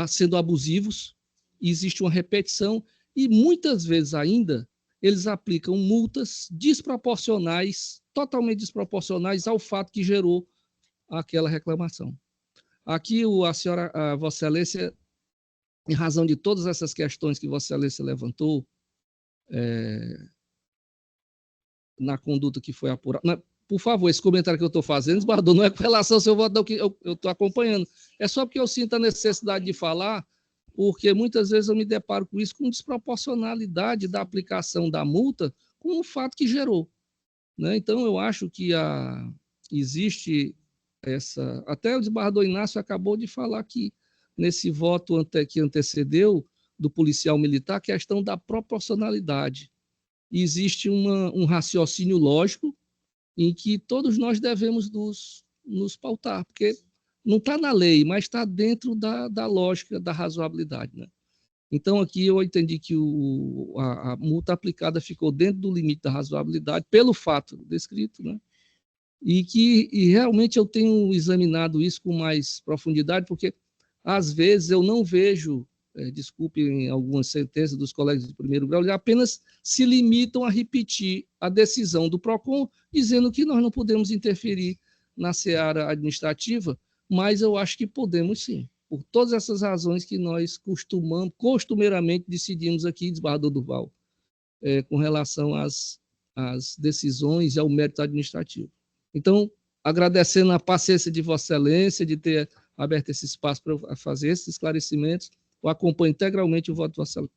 sendo abusivos. Existe uma repetição e muitas vezes ainda eles aplicam multas desproporcionais, totalmente desproporcionais ao fato que gerou aquela reclamação. Aqui a Vossa Excelência, em razão de todas essas questões que Vossa Excelência levantou, na conduta que foi apurada. Por favor, esse comentário que eu estou fazendo, desembargador, não é com relação ao seu voto, não, que eu estou acompanhando. É só porque eu sinto a necessidade de falar, porque muitas vezes eu me deparo com isso, com desproporcionalidade da aplicação da multa com o fato que gerou. Né? Então, eu acho que existe essa... Até o desembargador Inácio acabou de falar que, nesse voto que antecedeu do policial militar, a questão da proporcionalidade. Existe um raciocínio lógico em que todos nós devemos nos pautar, porque não está na lei, mas está dentro da lógica, da razoabilidade. Né? Então, aqui eu entendi que a multa aplicada ficou dentro do limite da razoabilidade, pelo fato descrito, né? E realmente eu tenho examinado isso com mais profundidade, porque, às vezes, eu não vejo desculpem algumas sentenças dos colegas de primeiro grau, apenas se limitam a repetir a decisão do PROCON, dizendo que nós não podemos interferir na seara administrativa, mas eu acho que podemos sim, por todas essas razões que nós costumeiramente decidimos aqui, desembargador Durval, com relação às decisões e ao mérito administrativo. Então, agradecendo a paciência de Vossa Excelência, de ter aberto esse espaço para fazer esses esclarecimentos, eu acompanho integralmente o voto de Vossa Excelência.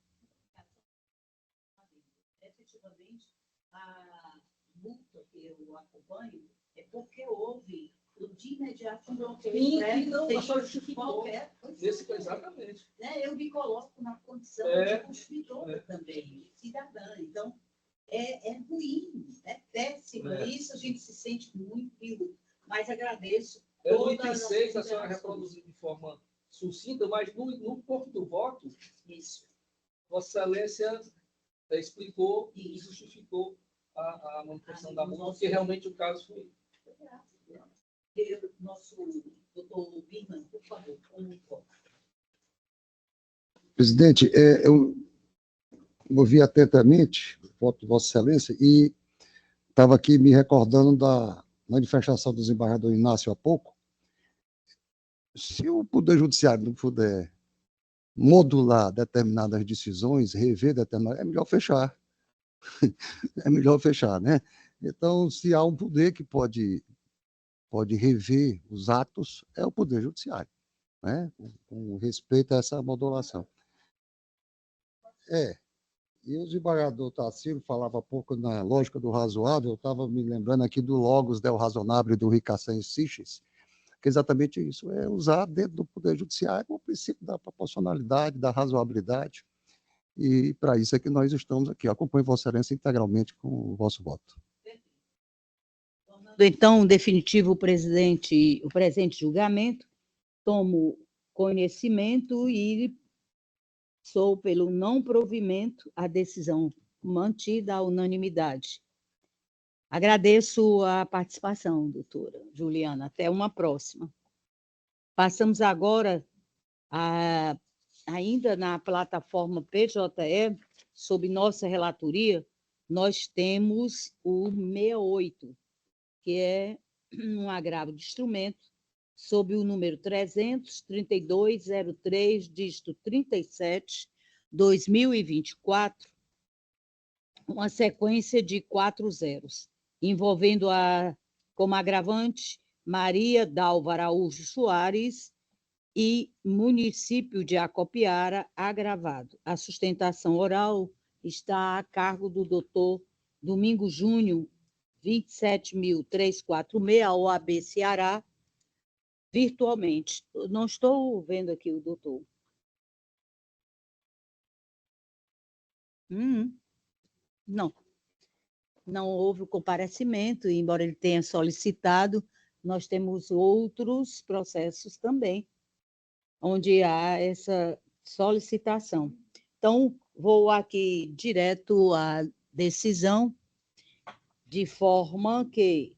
Efetivamente, a multa que eu acompanho é porque houve de imediato um bloqueio qualquer. Exatamente. Né? Eu me coloco na condição de consumidora também, cidadã. Então, é ruim, é péssimo. Isso a gente se sente muito, mas agradeço. No item 6, a senhora reproduziu de forma sucinta, mas no corpo do voto, isso. Vossa Excelência explicou e justificou a manutenção da multa, porque realmente o caso foi. Nosso doutor Birman, por favor, Presidente, eu ouvi atentamente o voto de Vossa Excelência e estava aqui me recordando da manifestação do desembargador Inácio há pouco. Se o Poder Judiciário não puder modular determinadas decisões, rever determinadas, é melhor fechar. É melhor fechar, né? Então, se há um poder que pode rever os atos, é o Poder Judiciário, né? Com respeito a essa modulação. E o desembargador Tarcísio falava há pouco na lógica do razoável, eu estava me lembrando aqui do logos del razonável do Ricassan Seixas, que é exatamente isso, é usar dentro do Poder Judiciário o princípio da proporcionalidade, da razoabilidade, e para isso é que nós estamos aqui. Acompanho Vossa Excelência integralmente com o vosso voto. Então, definitivo o presente julgamento, tomo conhecimento e sou pelo não provimento à decisão mantida à unanimidade. Agradeço a participação, doutora Juliana. Até uma próxima. Passamos agora, ainda na plataforma PJE, sob nossa relatoria, nós temos o 68, que é um agravo de instrumento, sob o número 33203, dígito 37, 2024, uma sequência de 4 zeros, envolvendo como agravante Maria Dalva Araújo Soares e município de Acopiara, agravado. A sustentação oral está a cargo do doutor Domingos Júnior, 27.346, OAB Ceará, virtualmente. Eu não estou vendo aqui o doutor. Não. Não houve o comparecimento, embora ele tenha solicitado, nós temos outros processos também, onde há essa solicitação. Então, vou aqui direto à decisão, de forma que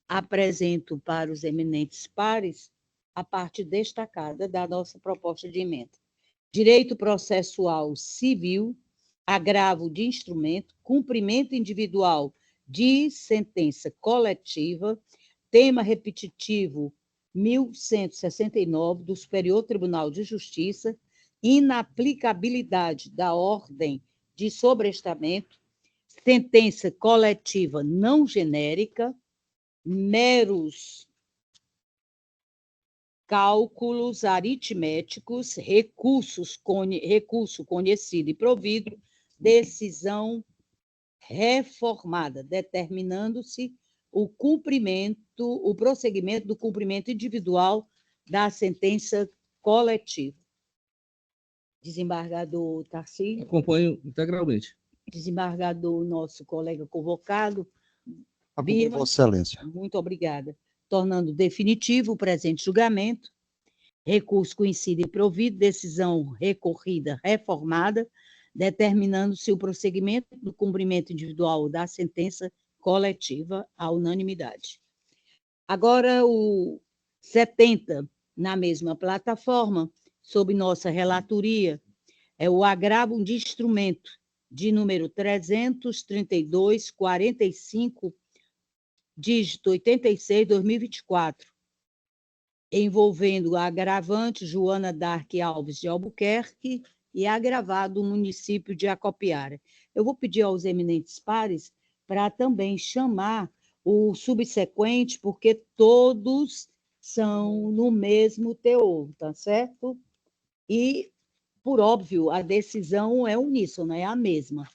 apresento para os eminentes pares a parte destacada da nossa proposta de emenda. Direito processual civil, agravo de instrumento, cumprimento individual de sentença coletiva, tema repetitivo 1169 do Superior Tribunal de Justiça, inaplicabilidade da ordem de sobrestamento, sentença coletiva não genérica, meros cálculos aritméticos, recurso conhecido e provido, decisão reformada, determinando-se o prosseguimento do cumprimento individual da sentença coletiva. Desembargador Tarcísio. Acompanho integralmente. Desembargador, nosso colega convocado. Acompanho Vossa Excelência. Muito obrigada. Tornando definitivo o presente julgamento, recurso conhecido e provido, decisão recorrida reformada, determinando-se o prosseguimento do cumprimento individual da sentença coletiva à unanimidade. Agora, o 70, na mesma plataforma, sob nossa relatoria, é o agravo de instrumento de número 332.45, dígito 86, 2024, envolvendo o agravante Joana Dark Alves de Albuquerque e agravado o município de Acopiara. Eu vou pedir aos eminentes pares para também chamar o subsequente, porque todos são no mesmo teor, tá certo? E, por óbvio, a decisão é uníssona, é a mesma.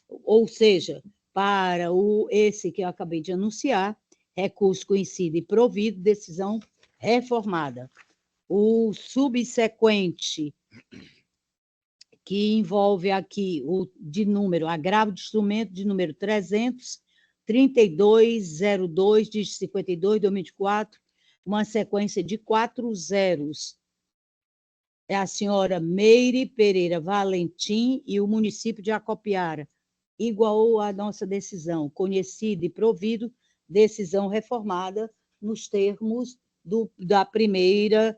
Ou seja, para esse que eu acabei de anunciar, recurso conhecido e provido, decisão reformada. O subsequente, que envolve aqui o de número, agravo de instrumento de número 33202 de 52, 2024, uma sequência de 4 zeros. É a senhora Meire Pereira Valentim e o município de Acopiara, igual à nossa decisão, conhecida e provido, decisão reformada nos termos do primeiro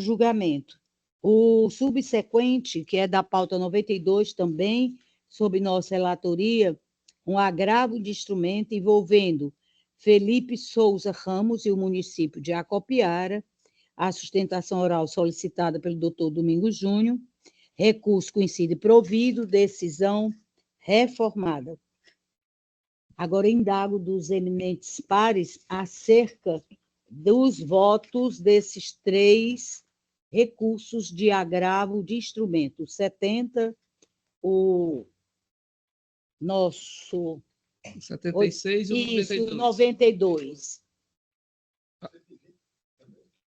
julgamento. O subsequente, que é da pauta 92 também, sob nossa relatoria, um agravo de instrumento envolvendo Felipe Souza Ramos e o município de Acopiara, a sustentação oral solicitada pelo doutor Domingos Júnior, recurso conhecido e provido, decisão reformada. Agora, indago dos eminentes pares acerca dos votos desses 3 recursos de agravo de instrumento. 70, o nosso... 76 e o 92. Isso, 92.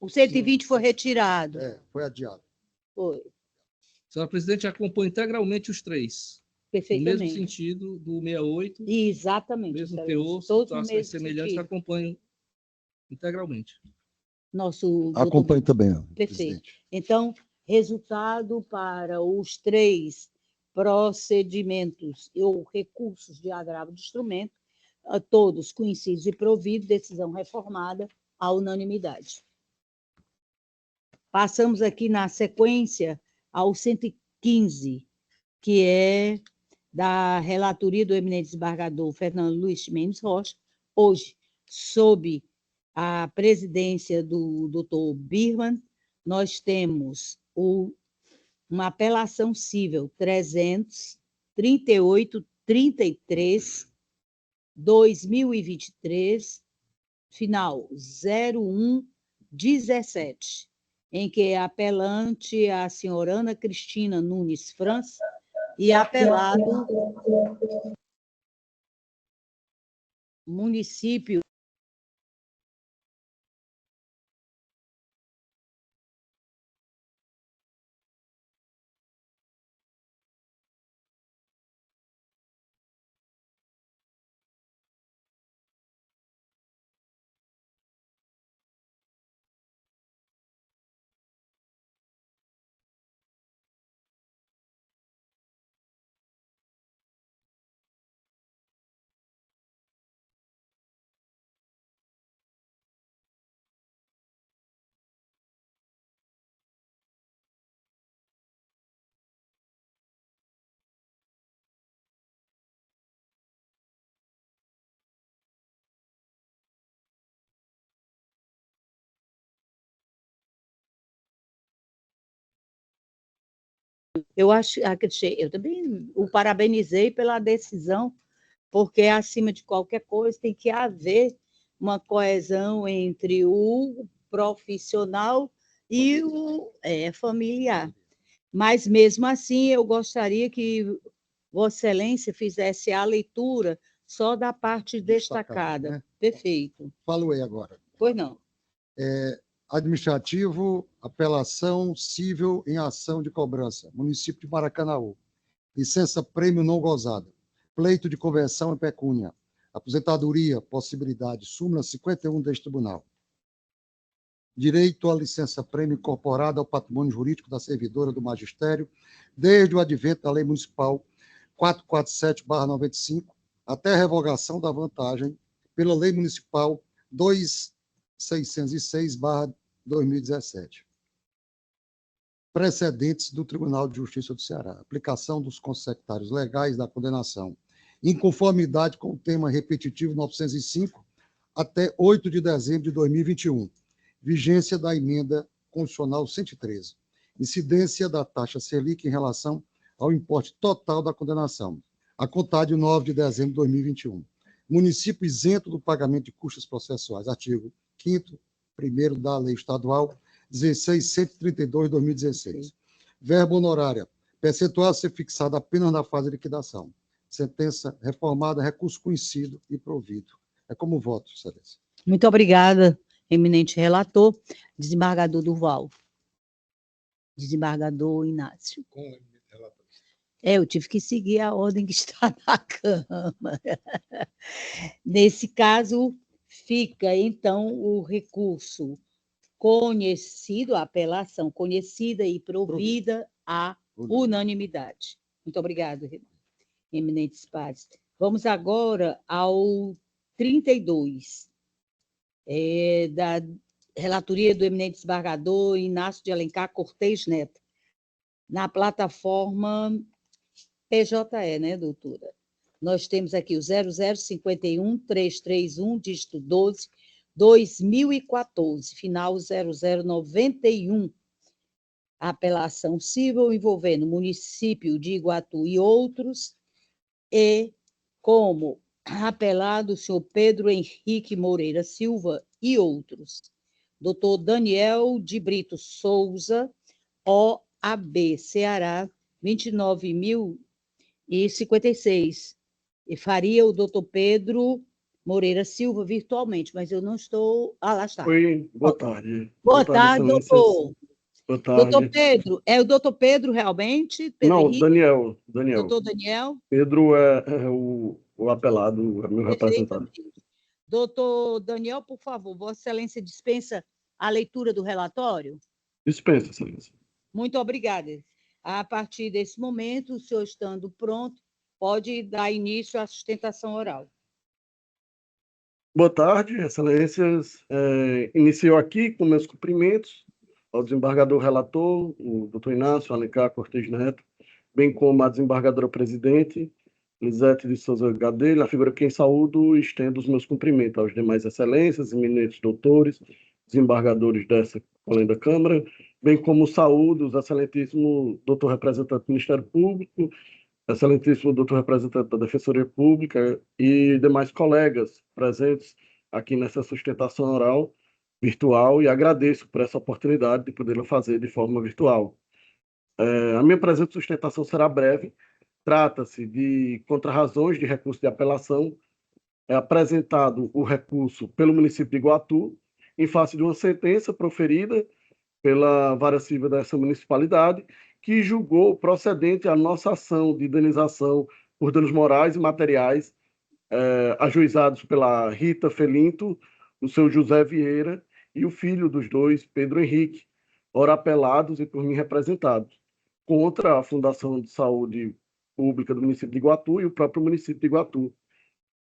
O 120 foi retirado. Foi adiado. Foi. Senhora presidente, acompanha integralmente os 3. Perfeitamente. No mesmo sentido do 68. Exatamente. Mesmo teor, situações semelhantes, acompanham integralmente. Nosso acompanho também. Perfeito. Presidente. Então, resultado para os 3 procedimentos ou recursos de agravo de instrumento, todos conhecidos e providos, decisão reformada à unanimidade. Passamos aqui na sequência ao 115, que é da relatoria do eminente desembargador Fernando Luiz Mendes Rocha, hoje, sob a presidência do doutor Birman, nós temos uma apelação civil 338-33, 2023, final 0117, em que é apelante a senhora Ana Cristina Nunes França e apelado município eu também o parabenizei pela decisão, porque, acima de qualquer coisa, tem que haver uma coesão entre o profissional e o familiar. Mas, mesmo assim, eu gostaria que Vossa Excelência fizesse a leitura só da parte destacada. Né? Perfeito. Falei agora. Pois não. Administrativo, apelação civil em ação de cobrança, município de Maracanaú. Licença-prêmio não gozada. Pleito de conversão em pecúnia. Aposentadoria, possibilidade, súmula 51 deste tribunal. Direito à licença-prêmio incorporada ao patrimônio jurídico da servidora do magistério, desde o advento da Lei Municipal 447/95, até a revogação da vantagem pela Lei Municipal 2606/2017. precedentes do Tribunal de Justiça do Ceará, aplicação dos consectários legais da condenação, em conformidade com o tema repetitivo 905, até 8 de dezembro de 2021, vigência da emenda constitucional 113, incidência da taxa Selic em relação ao importe total da condenação, a contar de 9 de dezembro de 2021. Município isento do pagamento de custas processuais, artigo 5º, 1º da Lei Estadual 16.132/2016. Verba honorária, percentual a ser fixado apenas na fase de liquidação. Sentença reformada, recurso conhecido e provido. É como voto, Excelência. Muito obrigada, eminente relator. Desembargador Durval. Desembargador Inácio. Eu tive que seguir a ordem que está na Câmara. Nesse caso, fica, então, o recurso conhecido, a apelação conhecida e provida à unanimidade. Muito obrigada, eminentes pares. Vamos agora ao 32, da relatoria do eminente desembargador Inácio de Alencar Cortez Neto, na plataforma PJE, né, doutora? Nós temos aqui o 0051-331, dígito 12, 2014, final 0091. Apelação civil envolvendo município de Iguatu e outros, e como apelado o senhor Pedro Henrique Moreira Silva e outros. Doutor Daniel de Brito Souza, OAB, Ceará, 29.056. E faria o doutor Pedro Moreira Silva virtualmente, mas eu não estou... Ah, lá está. Oi, boa tarde. Boa tarde, doutor. Boa tarde. Doutor Pedro, é o doutor Pedro realmente? Pedro Não, Henrique? Daniel. Doutor Daniel? Pedro é o apelado, é meu representante. Doutor Daniel, por favor, Vossa Excelência dispensa a leitura do relatório? Dispensa, Excelência. Muito obrigada. A partir desse momento, o senhor estando pronto, pode dar início à sustentação oral. Boa tarde, Excelências. Inicio aqui com meus cumprimentos ao desembargador relator, o doutor Inácio Alencar Cortez Neto, bem como a desembargadora presidente, Lisete de Souza Gadelha, a figura quem saúdo e estendo os meus cumprimentos aos demais excelências, eminentes doutores, desembargadores dessa colenda Câmara, bem como saúdo os excelentíssimo doutor representante do Ministério Público, excelentíssimo doutor representante da Defensoria Pública e demais colegas presentes aqui nessa sustentação oral virtual, e agradeço por essa oportunidade de poder fazer de forma virtual. A minha presente sustentação será breve. Trata-se de contrarrazões de recurso de apelação. É apresentado o recurso pelo município de Iguatu, em face de uma sentença proferida pela Vara Civil dessa municipalidade, que julgou procedente a nossa ação de indenização por danos morais e materiais, ajuizados pela Rita Felinto, o seu José Vieira, e o filho dos dois, Pedro Henrique, ora apelados e por mim representados, contra a Fundação de Saúde Pública do município de Iguatu e o próprio município de Iguatu.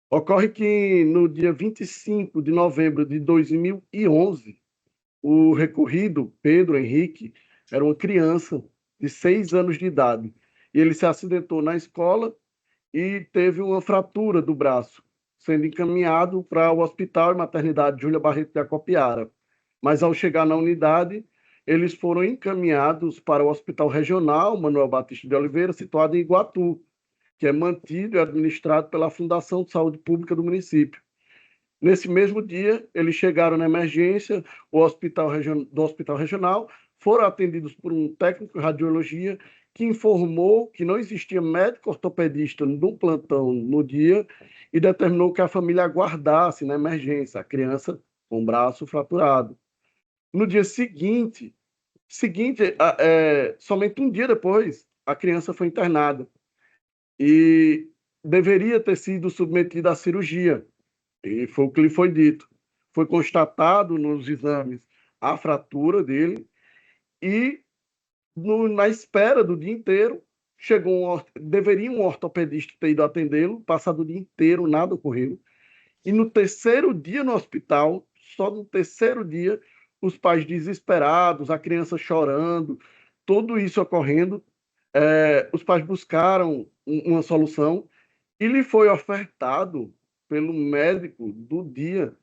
Ocorre que, no dia 25 de novembro de 2011, o recorrido, Pedro Henrique, era uma criança de 6 anos de idade, e ele se acidentou na escola e teve uma fratura do braço, sendo encaminhado para o Hospital e Maternidade Júlia Barreto de Acopiara. Mas, ao chegar na unidade, eles foram encaminhados para o Hospital Regional Manuel Batista de Oliveira, situado em Iguatu, que é mantido e administrado pela Fundação de Saúde Pública do município. Nesse mesmo dia, eles chegaram na emergência do Hospital Regional, foram atendidos por um técnico de radiologia que informou que não existia médico ortopedista no plantão no dia e determinou que a família aguardasse na emergência a criança com o braço fraturado. No dia seguinte, somente um dia depois, a criança foi internada e deveria ter sido submetida à cirurgia. E foi o que lhe foi dito. Foi constatado nos exames a fratura dele e, na espera do dia inteiro, deveria um ortopedista ter ido atendê-lo, passado o dia inteiro, nada ocorreu. E no terceiro dia no hospital, só no terceiro dia, os pais desesperados, a criança chorando, tudo isso ocorrendo, os pais buscaram uma solução e lhe foi ofertado pelo médico do dia.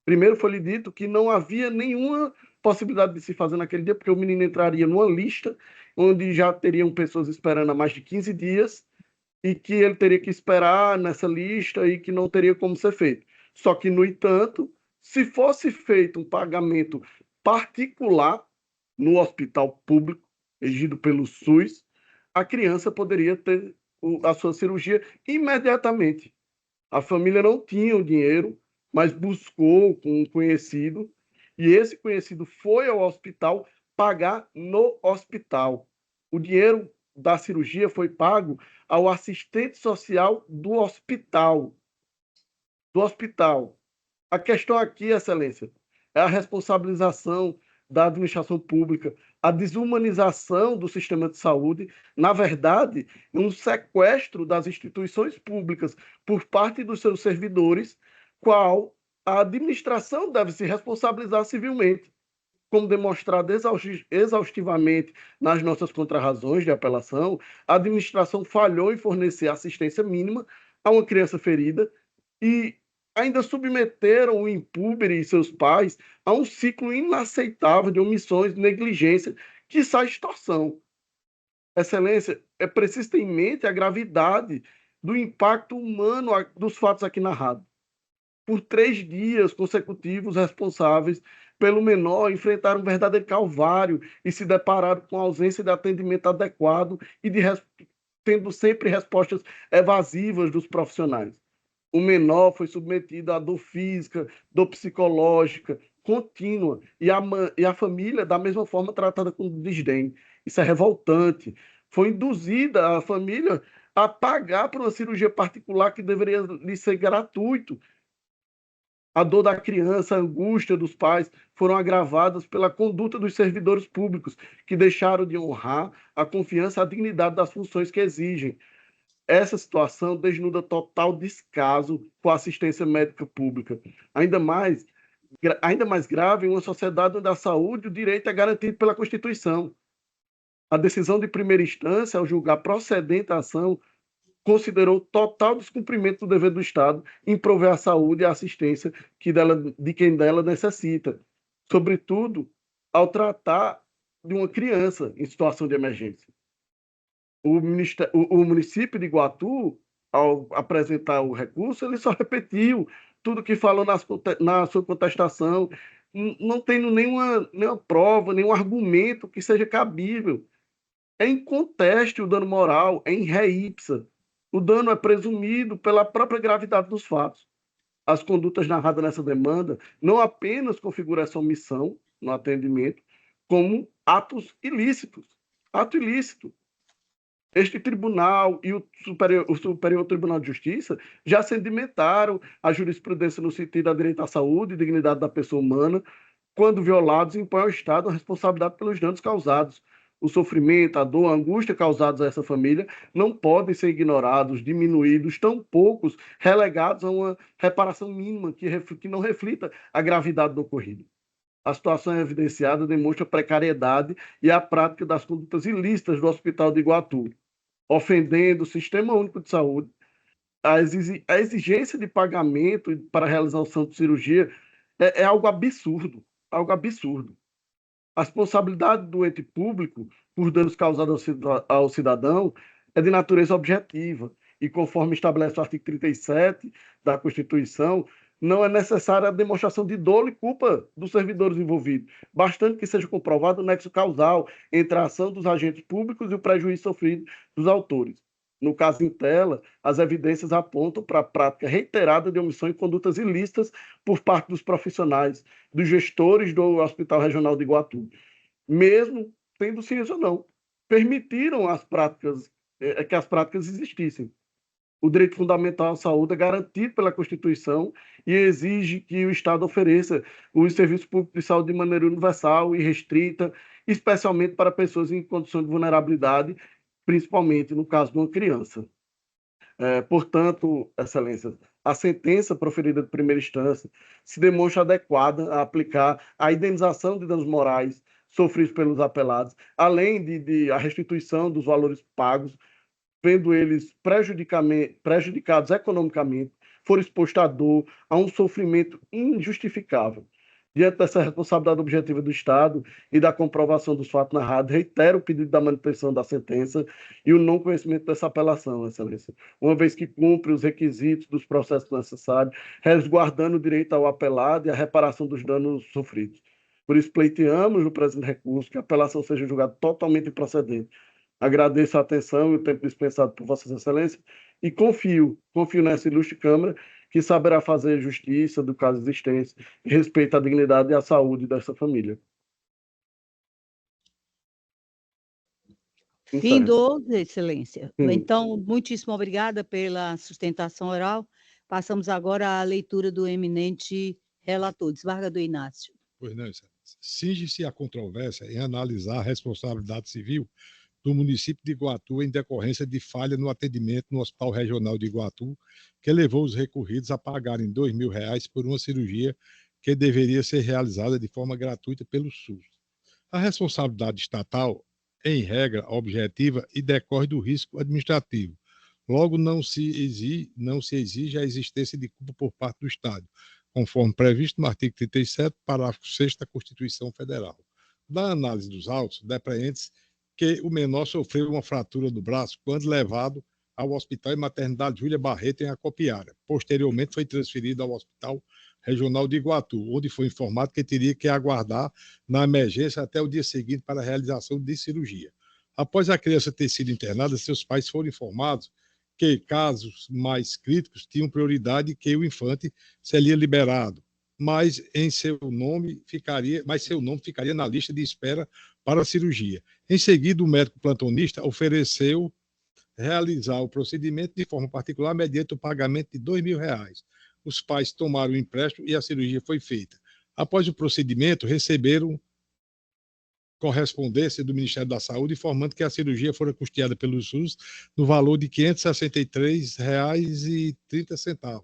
Primeiro foi lhe dito que não havia nenhuma possibilidade de se fazer naquele dia, porque o menino entraria numa lista onde já teriam pessoas esperando há mais de 15 dias e que ele teria que esperar nessa lista e que não teria como ser feito. Só que, no entanto, se fosse feito um pagamento particular no hospital público, regido pelo SUS, a criança poderia ter a sua cirurgia imediatamente. A família não tinha o dinheiro, mas buscou com um conhecido, e esse conhecido foi ao hospital pagar no hospital. O dinheiro da cirurgia foi pago ao assistente social do hospital. A questão aqui, Excelência, é a responsabilização da administração pública, a desumanização do sistema de saúde, na verdade, um sequestro das instituições públicas por parte dos seus servidores, qual a administração deve se responsabilizar civilmente. Como demonstrado exaustivamente nas nossas contrarrazões de apelação, a administração falhou em fornecer assistência mínima a uma criança ferida e ainda submeteram o impúbere e seus pais a um ciclo inaceitável de omissões, negligência, quiçá extorsão. Excelência, é preciso ter em mente a gravidade do impacto humano dos fatos aqui narrados. Por 3 dias consecutivos, responsáveis pelo menor enfrentaram um verdadeiro calvário e se depararam com a ausência de atendimento adequado e tendo sempre respostas evasivas dos profissionais. O menor foi submetido à dor física, dor psicológica, contínua, e a família, da mesma forma, tratada com desdém. Isso é revoltante. Foi induzida a família a pagar por uma cirurgia particular que deveria lhe ser gratuito. A dor da criança, a angústia dos pais foram agravadas pela conduta dos servidores públicos, que deixaram de honrar a confiança e a dignidade das funções que exigem. Essa situação desnuda total descaso com a assistência médica pública. Ainda mais grave em uma sociedade onde a saúde e o direito é garantido pela Constituição. A decisão de primeira instância, ao julgar procedente a ação, considerou total descumprimento do dever do Estado em prover a saúde e a assistência de quem dela necessita, sobretudo ao tratar de uma criança em situação de emergência. O município de Iguatu, ao apresentar o recurso, ele só repetiu tudo que falou na sua contestação, não tendo nenhuma prova, nenhum argumento que seja cabível. É inconteste o dano moral, é in re ipsa. O dano é presumido pela própria gravidade dos fatos. As condutas narradas nessa demanda não apenas configuram essa omissão no atendimento, como atos ilícitos. Ato ilícito. Este tribunal e o Superior Tribunal de Justiça já sedimentaram a jurisprudência no sentido da direito à saúde e dignidade da pessoa humana, quando violados, impõem ao Estado a responsabilidade pelos danos causados. O sofrimento, a dor, a angústia causados a essa família não podem ser ignorados, diminuídos, tão poucos relegados a uma reparação mínima que não reflita a gravidade do ocorrido. A situação evidenciada demonstra a precariedade e a prática das condutas ilícitas do Hospital de Iguatu, ofendendo o Sistema Único de Saúde, a exigência de pagamento para a realização de cirurgia é algo absurdo, algo absurdo. A responsabilidade do ente público por danos causados ao cidadão é de natureza objetiva e, conforme estabelece o artigo 37 da Constituição, não é necessária a demonstração de dolo e culpa dos servidores envolvidos, bastante que seja comprovado o nexo causal entre a ação dos agentes públicos e o prejuízo sofrido dos autores. No caso em tela, as evidências apontam para a prática reiterada de omissão e condutas ilícitas por parte dos profissionais, dos gestores do Hospital Regional de Iguatu, mesmo tendo ciência ou não, permitiram que as práticas existissem. O direito fundamental à saúde é garantido pela Constituição e exige que o Estado ofereça os serviços públicos de saúde de maneira universal e restrita, especialmente para pessoas em condição de vulnerabilidade, principalmente no caso de uma criança. Portanto, Excelência, a sentença proferida de primeira instância se demonstra adequada a aplicar a indenização de danos morais sofridos pelos apelados, além de a restituição dos valores pagos, vendo eles prejudicados economicamente, foram expostos à dor, a um sofrimento injustificável. Diante dessa responsabilidade objetiva do Estado e da comprovação dos fatos narrados, reitero o pedido da manutenção da sentença e o não conhecimento dessa apelação, Excelência, uma vez que cumpre os requisitos dos processos necessários, resguardando o direito ao apelado e à reparação dos danos sofridos. Por isso, pleiteamos no presente recurso que a apelação seja julgada totalmente improcedente. Agradeço a atenção e o tempo dispensado por Vossas Excelências e confio nessa ilustre Câmara que saberá fazer justiça do caso existente e respeito à dignidade e à saúde dessa família. Findou, Excelência. Então, muitíssimo obrigada pela sustentação oral. Passamos agora à leitura do eminente relator, desembargador Inácio. Pois não, Excelência. Cinge-se a controvérsia em analisar a responsabilidade civil do município de Iguatu em decorrência de falha no atendimento no Hospital Regional de Iguatu, que levou os recorridos a pagarem R$2.000 por uma cirurgia que deveria ser realizada de forma gratuita pelo SUS. A responsabilidade estatal, em regra objetiva, e decorre do risco administrativo. Logo, não se exige a existência de culpa por parte do Estado, conforme previsto no artigo 37, parágrafo 6º da Constituição Federal. Da análise dos autos, depreende-se que o menor sofreu uma fratura do braço quando levado ao Hospital e Maternidade Júlia Barreto, em Acopiara. Posteriormente, foi transferido ao Hospital Regional de Iguatu, onde foi informado que teria que aguardar na emergência até o dia seguinte para a realização de cirurgia. Após a criança ter sido internada, seus pais foram informados que casos mais críticos tinham prioridade e que o infante seria liberado, mas seu nome ficaria na lista de espera para a cirurgia. Em seguida, o médico plantonista ofereceu realizar o procedimento de forma particular mediante o pagamento de R$2.000. Os pais tomaram o empréstimo e a cirurgia foi feita. Após o procedimento, receberam correspondência do Ministério da Saúde informando que a cirurgia fora custeada pelo SUS no valor de R$ 563,30.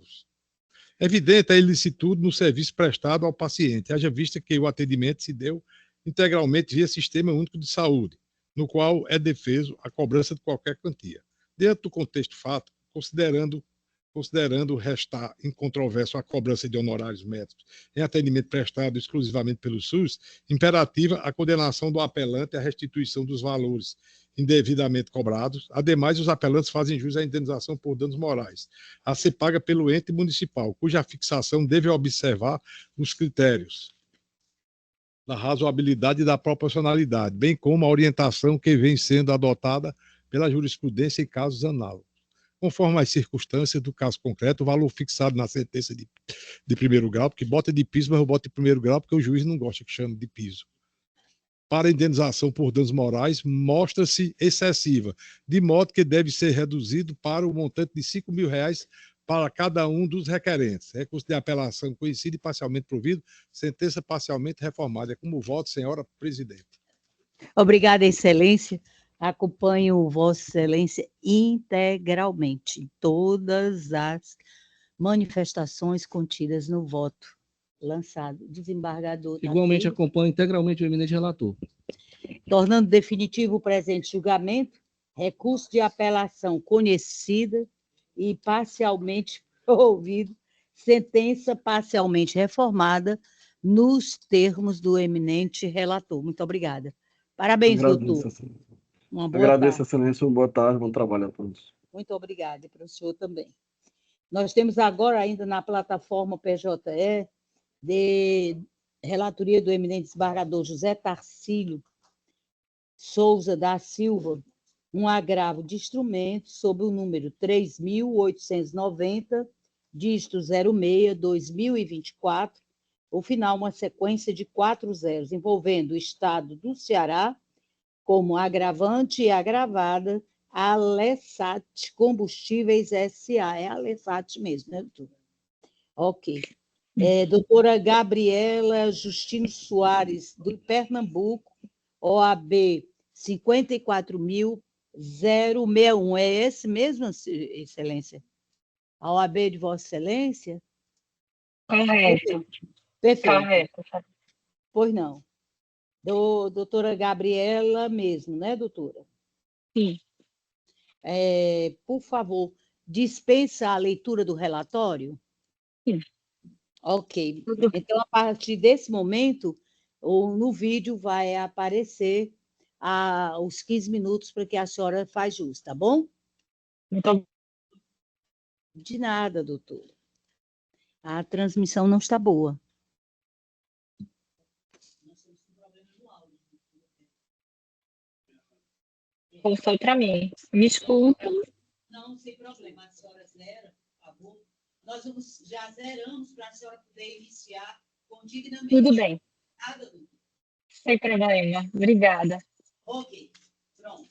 Evidente a ilicitude no serviço prestado ao paciente, haja vista que o atendimento se deu integralmente via Sistema Único de Saúde, no qual é defeso a cobrança de qualquer quantia. Dentro do contexto fato, considerando restar incontroverso a cobrança de honorários médicos em atendimento prestado exclusivamente pelo SUS, imperativa a condenação do apelante à restituição dos valores indevidamente cobrados. Ademais, os apelantes fazem jus à indenização por danos morais, a ser paga pelo ente municipal, cuja fixação deve observar os critérios da razoabilidade e da proporcionalidade, bem como a orientação que vem sendo adotada pela jurisprudência em casos análogos. Conforme as circunstâncias do caso concreto, o valor fixado na sentença de primeiro grau, porque bota de piso, mas eu boto de primeiro grau porque o juiz não gosta que chame de piso, para indenização por danos morais, mostra-se excessiva, de modo que deve ser reduzido para o montante de R$5.000 para cada um dos requerentes. Recurso de apelação conhecido e parcialmente provido, sentença parcialmente reformada. É como voto, senhora presidente. Obrigada, Excelência. Acompanho Vossa Excelência integralmente em todas as manifestações contidas no voto lançado. Desembargador. Igualmente acompanho integralmente o eminente relator. Tornando definitivo o presente julgamento, recurso de apelação conhecida e parcialmente ouvido, sentença parcialmente reformada nos termos do eminente relator. Muito obrigada. Parabéns, doutor. Uma boa Agradeço, tarde. Excelência, uma boa tarde, bom trabalho a todos. Muito obrigada, e para o senhor também. Nós temos agora ainda na plataforma PJE, de relatoria do eminente desembargador José Tarcílio Souza da Silva, um agravo de instrumento sob o número 3.890, dígito 06-2024, o final uma sequência de 4 zeros, envolvendo o Estado do Ceará como agravante e agravada a Alessat Combustíveis S.A. É a Alessat mesmo, né, doutor? Ok. Doutora Gabriela Justino Soares, do Pernambuco, OAB 54.061. É esse mesmo, Excelência? A OAB de Vossa Excelência? Correto. Perfeito. Correto. Pois não. Doutora Gabriela mesmo, né, doutora? Sim. Por favor, dispensa a leitura do relatório? Sim. Ok. Então, a partir desse momento, ou no vídeo vai aparecer os 15 minutos para que a senhora faz jus, tá bom? Muito De nada, doutora. A transmissão não está boa. Foi para mim. Me escuta. Não, sem problema. A senhora zera, por favor. Nós já zeramos para a senhora poder iniciar dignamente. Tudo bem. Nada, doutora. Sem problema. Obrigada. Ok, pronto.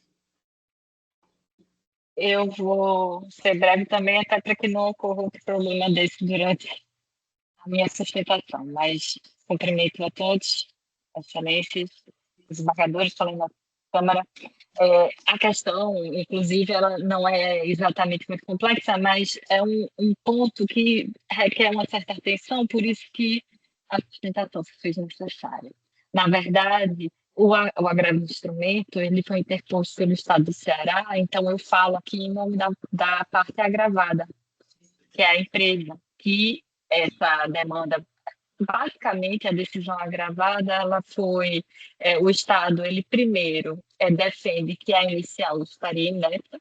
Eu vou ser breve também, até para que não ocorra outro problema desse durante a minha sustentação. Mas cumprimento a todos, excelências, os embargadores, falei na Câmara. A questão, inclusive, ela não é exatamente muito complexa, mas é um ponto que requer uma certa atenção, por isso que a sustentação se fez necessária. Na verdade, o agravo do instrumento ele foi interposto pelo Estado do Ceará, então eu falo aqui em nome da parte agravada, que é a empresa, que essa demanda, basicamente, a decisão agravada, ela foi, o Estado, ele primeiro defende que a inicial estaria inepta,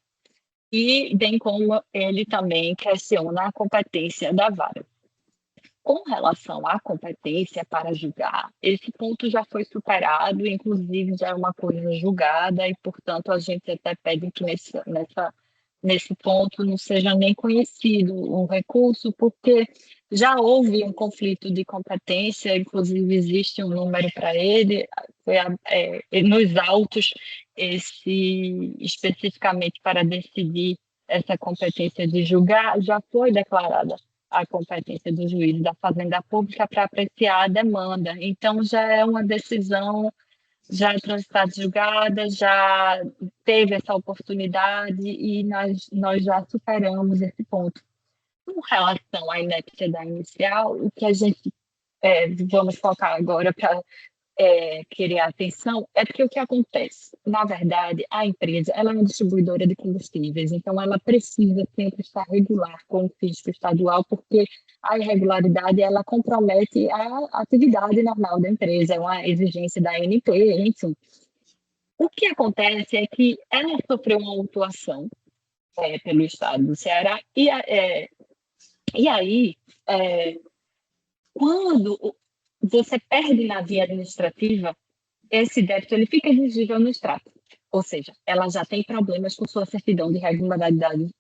e bem como ele também questiona a competência da vara. Com relação à competência para julgar, esse ponto já foi superado, inclusive já é uma coisa julgada, e, portanto, a gente até pede que nesse ponto não seja nem conhecido um recurso, porque já houve um conflito de competência, inclusive existe um número para ele, nos autos, especificamente para decidir essa competência de julgar, já foi declarada a competência do juiz da Fazenda Pública para apreciar a demanda. Então, já é uma decisão já transitada, julgada, já teve essa oportunidade e nós já superamos esse ponto. Com relação à inépcia da inicial, o que a gente vamos focar agora para querer a atenção é porque o que acontece? Na verdade, a empresa ela é uma distribuidora de combustíveis, então ela precisa sempre estar regular com o fisco estadual, porque a irregularidade ela compromete a atividade normal da empresa, é uma exigência da ANP, enfim. O que acontece é que ela sofreu uma autuação pelo Estado do Ceará, e aí, quando você perde na via administrativa, esse débito ele fica exigível no extrato. Ou seja, ela já tem problemas com sua certidão de regularidade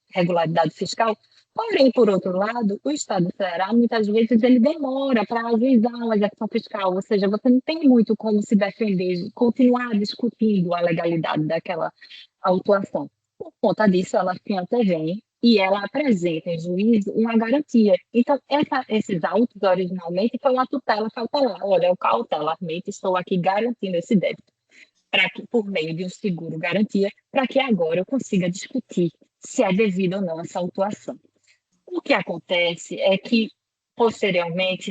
fiscal. Porém, por outro lado, o Estado do Ceará, muitas vezes, ele demora para ajuizar uma execução fiscal. Ou seja, você não tem muito como se defender, continuar discutindo a legalidade daquela autuação. Por conta disso, ela se antevém e ela apresenta em juízo uma garantia. Então, esses autos, originalmente, foi uma tutela cautelar. Olha, eu cautelarmente estou aqui garantindo esse débito, por meio de um seguro garantia, para que agora eu consiga discutir se é devido ou não essa autuação. O que acontece é que, posteriormente,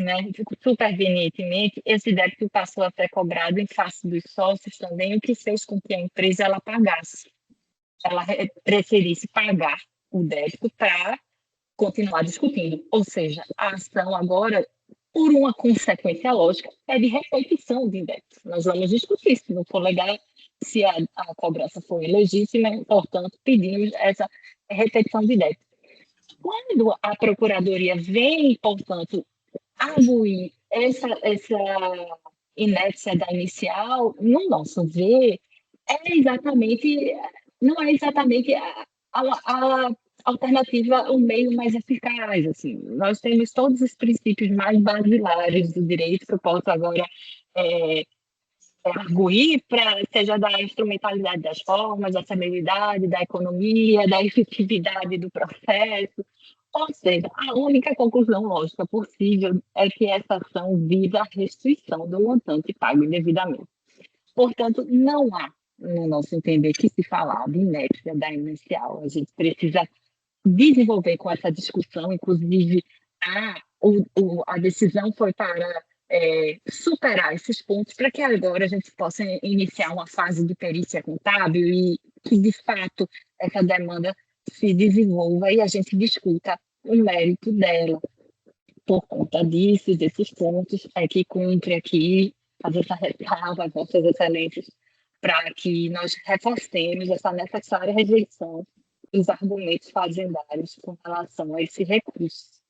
supervenientemente, esse débito passou a ser cobrado em face dos sócios também, o que fez com que a empresa ela pagasse. Ela preferisse pagar o débito para continuar discutindo. Ou seja, a ação agora, por uma consequência lógica, é de repetição de débito. Nós vamos discutir, se não for legal, se a cobrança for ilegítima, portanto, pedimos essa repetição de débito. Quando a Procuradoria vem, portanto, arguir essa inépcia da inicial, no nosso ver, não é exatamente a alternativa, o meio mais eficaz. Assim. Nós temos todos os princípios mais basilares do direito que eu posso agora arguir, seja da instrumentalidade das formas, da celeridade, da economia, da efetividade do processo. Ou seja, a única conclusão lógica possível é que essa ação visa a restrição do montante pago indevidamente. Portanto, não há, no nosso entender, que se falar de inépcia da inicial. A gente precisa desenvolver com essa discussão, inclusive a decisão foi para superar esses pontos para que agora a gente possa iniciar uma fase de perícia contábil e que, de fato, essa demanda se desenvolva e a gente discuta o mérito dela. Por conta disso, desses pontos, é que cumpre aqui fazer essa ressalva, Vossas Excelências, para que nós reforcemos essa necessária rejeição dos argumentos fazendários com relação a esse recurso.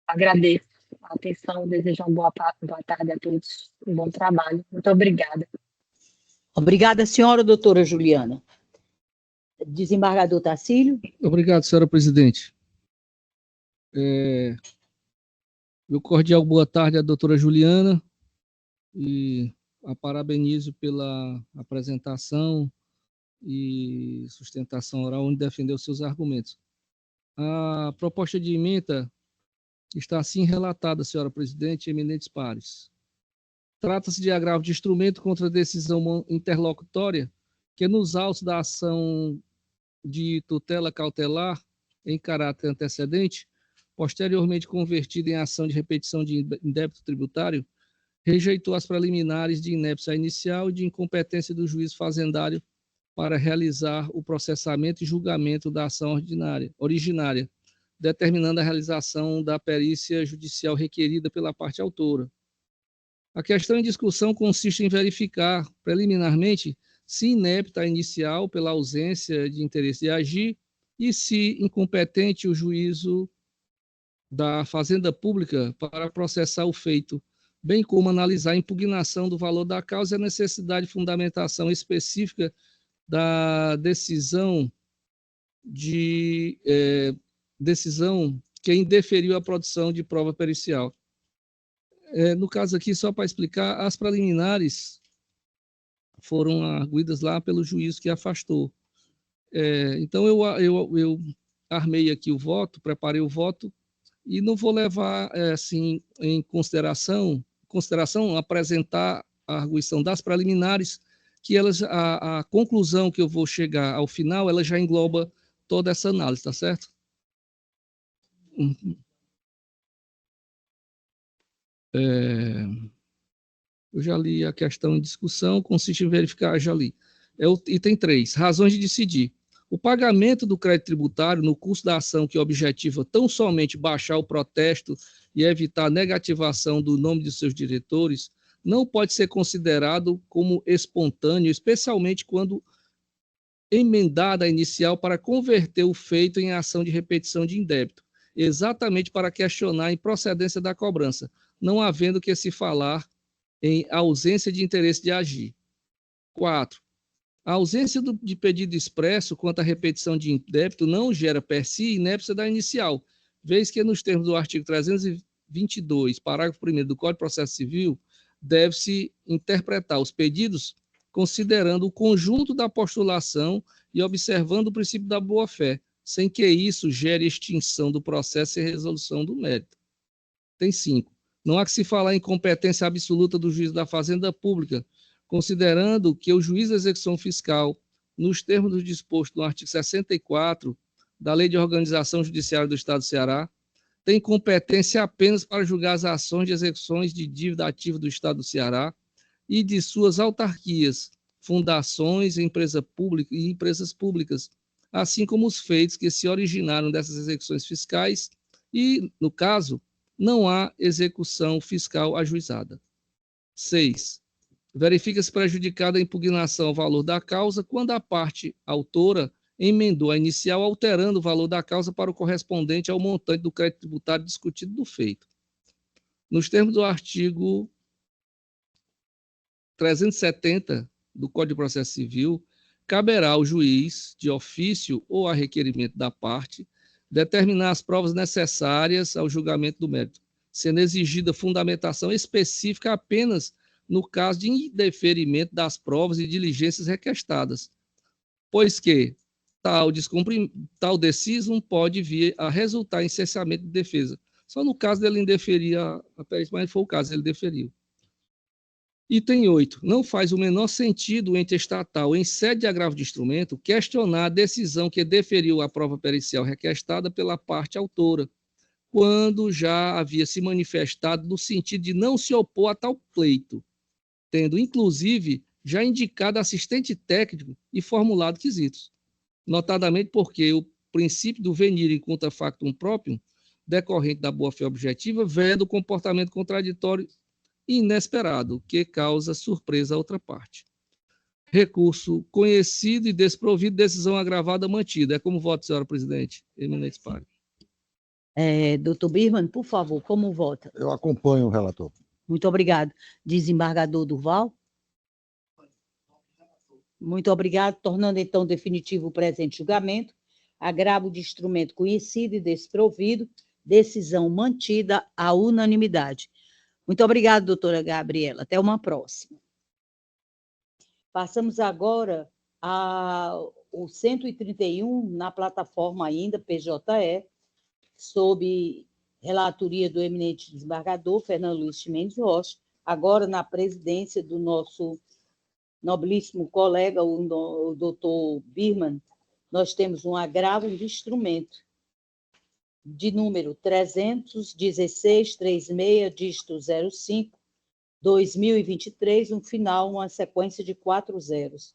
Agradeço a atenção, desejo uma boa tarde a todos, um bom trabalho. Muito obrigada. Obrigada, senhora doutora Juliana. Desembargador Tacílio. Obrigado, senhora presidente. Meu cordial boa tarde à doutora Juliana e a parabenizo pela apresentação e sustentação oral onde defendeu seus argumentos. A proposta de emenda está assim relatada, senhora presidente e eminentes pares. Trata-se de agravo de instrumento contra decisão interlocutória que, nos autos da ação de tutela cautelar em caráter antecedente, posteriormente convertida em ação de repetição de indébito tributário, rejeitou as preliminares de inépcia inicial e de incompetência do juiz fazendário para realizar o processamento e julgamento da ação originária, determinando a realização da perícia judicial requerida pela parte autora. A questão em discussão consiste em verificar, preliminarmente, se inepta a inicial pela ausência de interesse de agir e se incompetente o juízo da Fazenda Pública para processar o feito, bem como analisar a impugnação do valor da causa e a necessidade de fundamentação específica da decisão que indeferiu a produção de prova pericial. No caso aqui, só para explicar, as preliminares foram arguidas lá pelo juiz que afastou. Então, eu armei aqui o voto, preparei o voto, e não vou levar assim, em consideração apresentar a arguição das preliminares, que elas, a conclusão que eu vou chegar ao final, ela já engloba toda essa análise, tá certo? Eu já li a questão em discussão, consiste em verificar, já li. Item 3, razões de decidir. O pagamento do crédito tributário no curso da ação que objetiva tão somente baixar o protesto e evitar a negativação do nome de seus diretores não pode ser considerado como espontâneo, especialmente quando emendada a inicial para converter o feito em ação de repetição de indébito, exatamente para questionar a improcedência da cobrança, não havendo que se falar em ausência de interesse de agir. 4. A ausência de pedido expresso quanto à repetição de indébito não gera per si inépcia da inicial, vez que nos termos do artigo 322, parágrafo 1º do Código de Processo Civil, deve-se interpretar os pedidos considerando o conjunto da postulação e observando o princípio da boa-fé, sem que isso gere extinção do processo e resolução do mérito. Tem 5. Não há que se falar em competência absoluta do juiz da Fazenda Pública, considerando que o juiz da execução fiscal, nos termos do disposto no artigo 64 da Lei de Organização Judiciária do Estado do Ceará, tem competência apenas para julgar as ações de execuções de dívida ativa do Estado do Ceará e de suas autarquias, fundações, empresa pública e empresas públicas, assim como os feitos que se originaram dessas execuções fiscais e, no caso, não há execução fiscal ajuizada. 6. Verifica-se prejudicada a impugnação ao valor da causa quando a parte autora emendou a inicial alterando o valor da causa para o correspondente ao montante do crédito tributário discutido do feito. Nos termos do artigo 370 do Código de Processo Civil, caberá ao juiz, de ofício ou a requerimento da parte, determinar as provas necessárias ao julgamento do mérito, sendo exigida fundamentação específica apenas no caso de indeferimento das provas e diligências requestadas, pois que tal deciso pode vir a resultar em cessamento de defesa. Só no caso dele indeferir a perícia, mas foi o caso, ele deferiu. Item 8. Não faz o menor sentido o ente estatal, em sede de agravo de instrumento, questionar a decisão que deferiu a prova pericial requestada pela parte autora, quando já havia se manifestado no sentido de não se opor a tal pleito, tendo, inclusive, já indicado assistente técnico e formulado quesitos, notadamente porque o princípio do venire in contra factum proprium, decorrente da boa-fé objetiva, veda o comportamento contraditório e inesperado, que causa surpresa à outra parte. Recurso conhecido e desprovido, decisão agravada mantida. É como voto, senhora presidente. Eminentes pares. Doutor Birman, por favor, como vota? Eu acompanho o relator. Muito obrigado. Desembargador Durval? Muito obrigado. Tornando, então, definitivo o presente julgamento, agravo de instrumento conhecido e desprovido, decisão mantida à unanimidade. Muito obrigado, doutora Gabriela. Até uma próxima. Passamos agora ao 131, na plataforma ainda, PJE, sob relatoria do eminente desembargador Fernando Luiz de Mendes Rocha, agora na presidência do nosso nobilíssimo colega, o doutor Birman. Nós temos um agravo de instrumento de número 31636, dígito 05, 2023, um final, uma sequência de 4 zeros,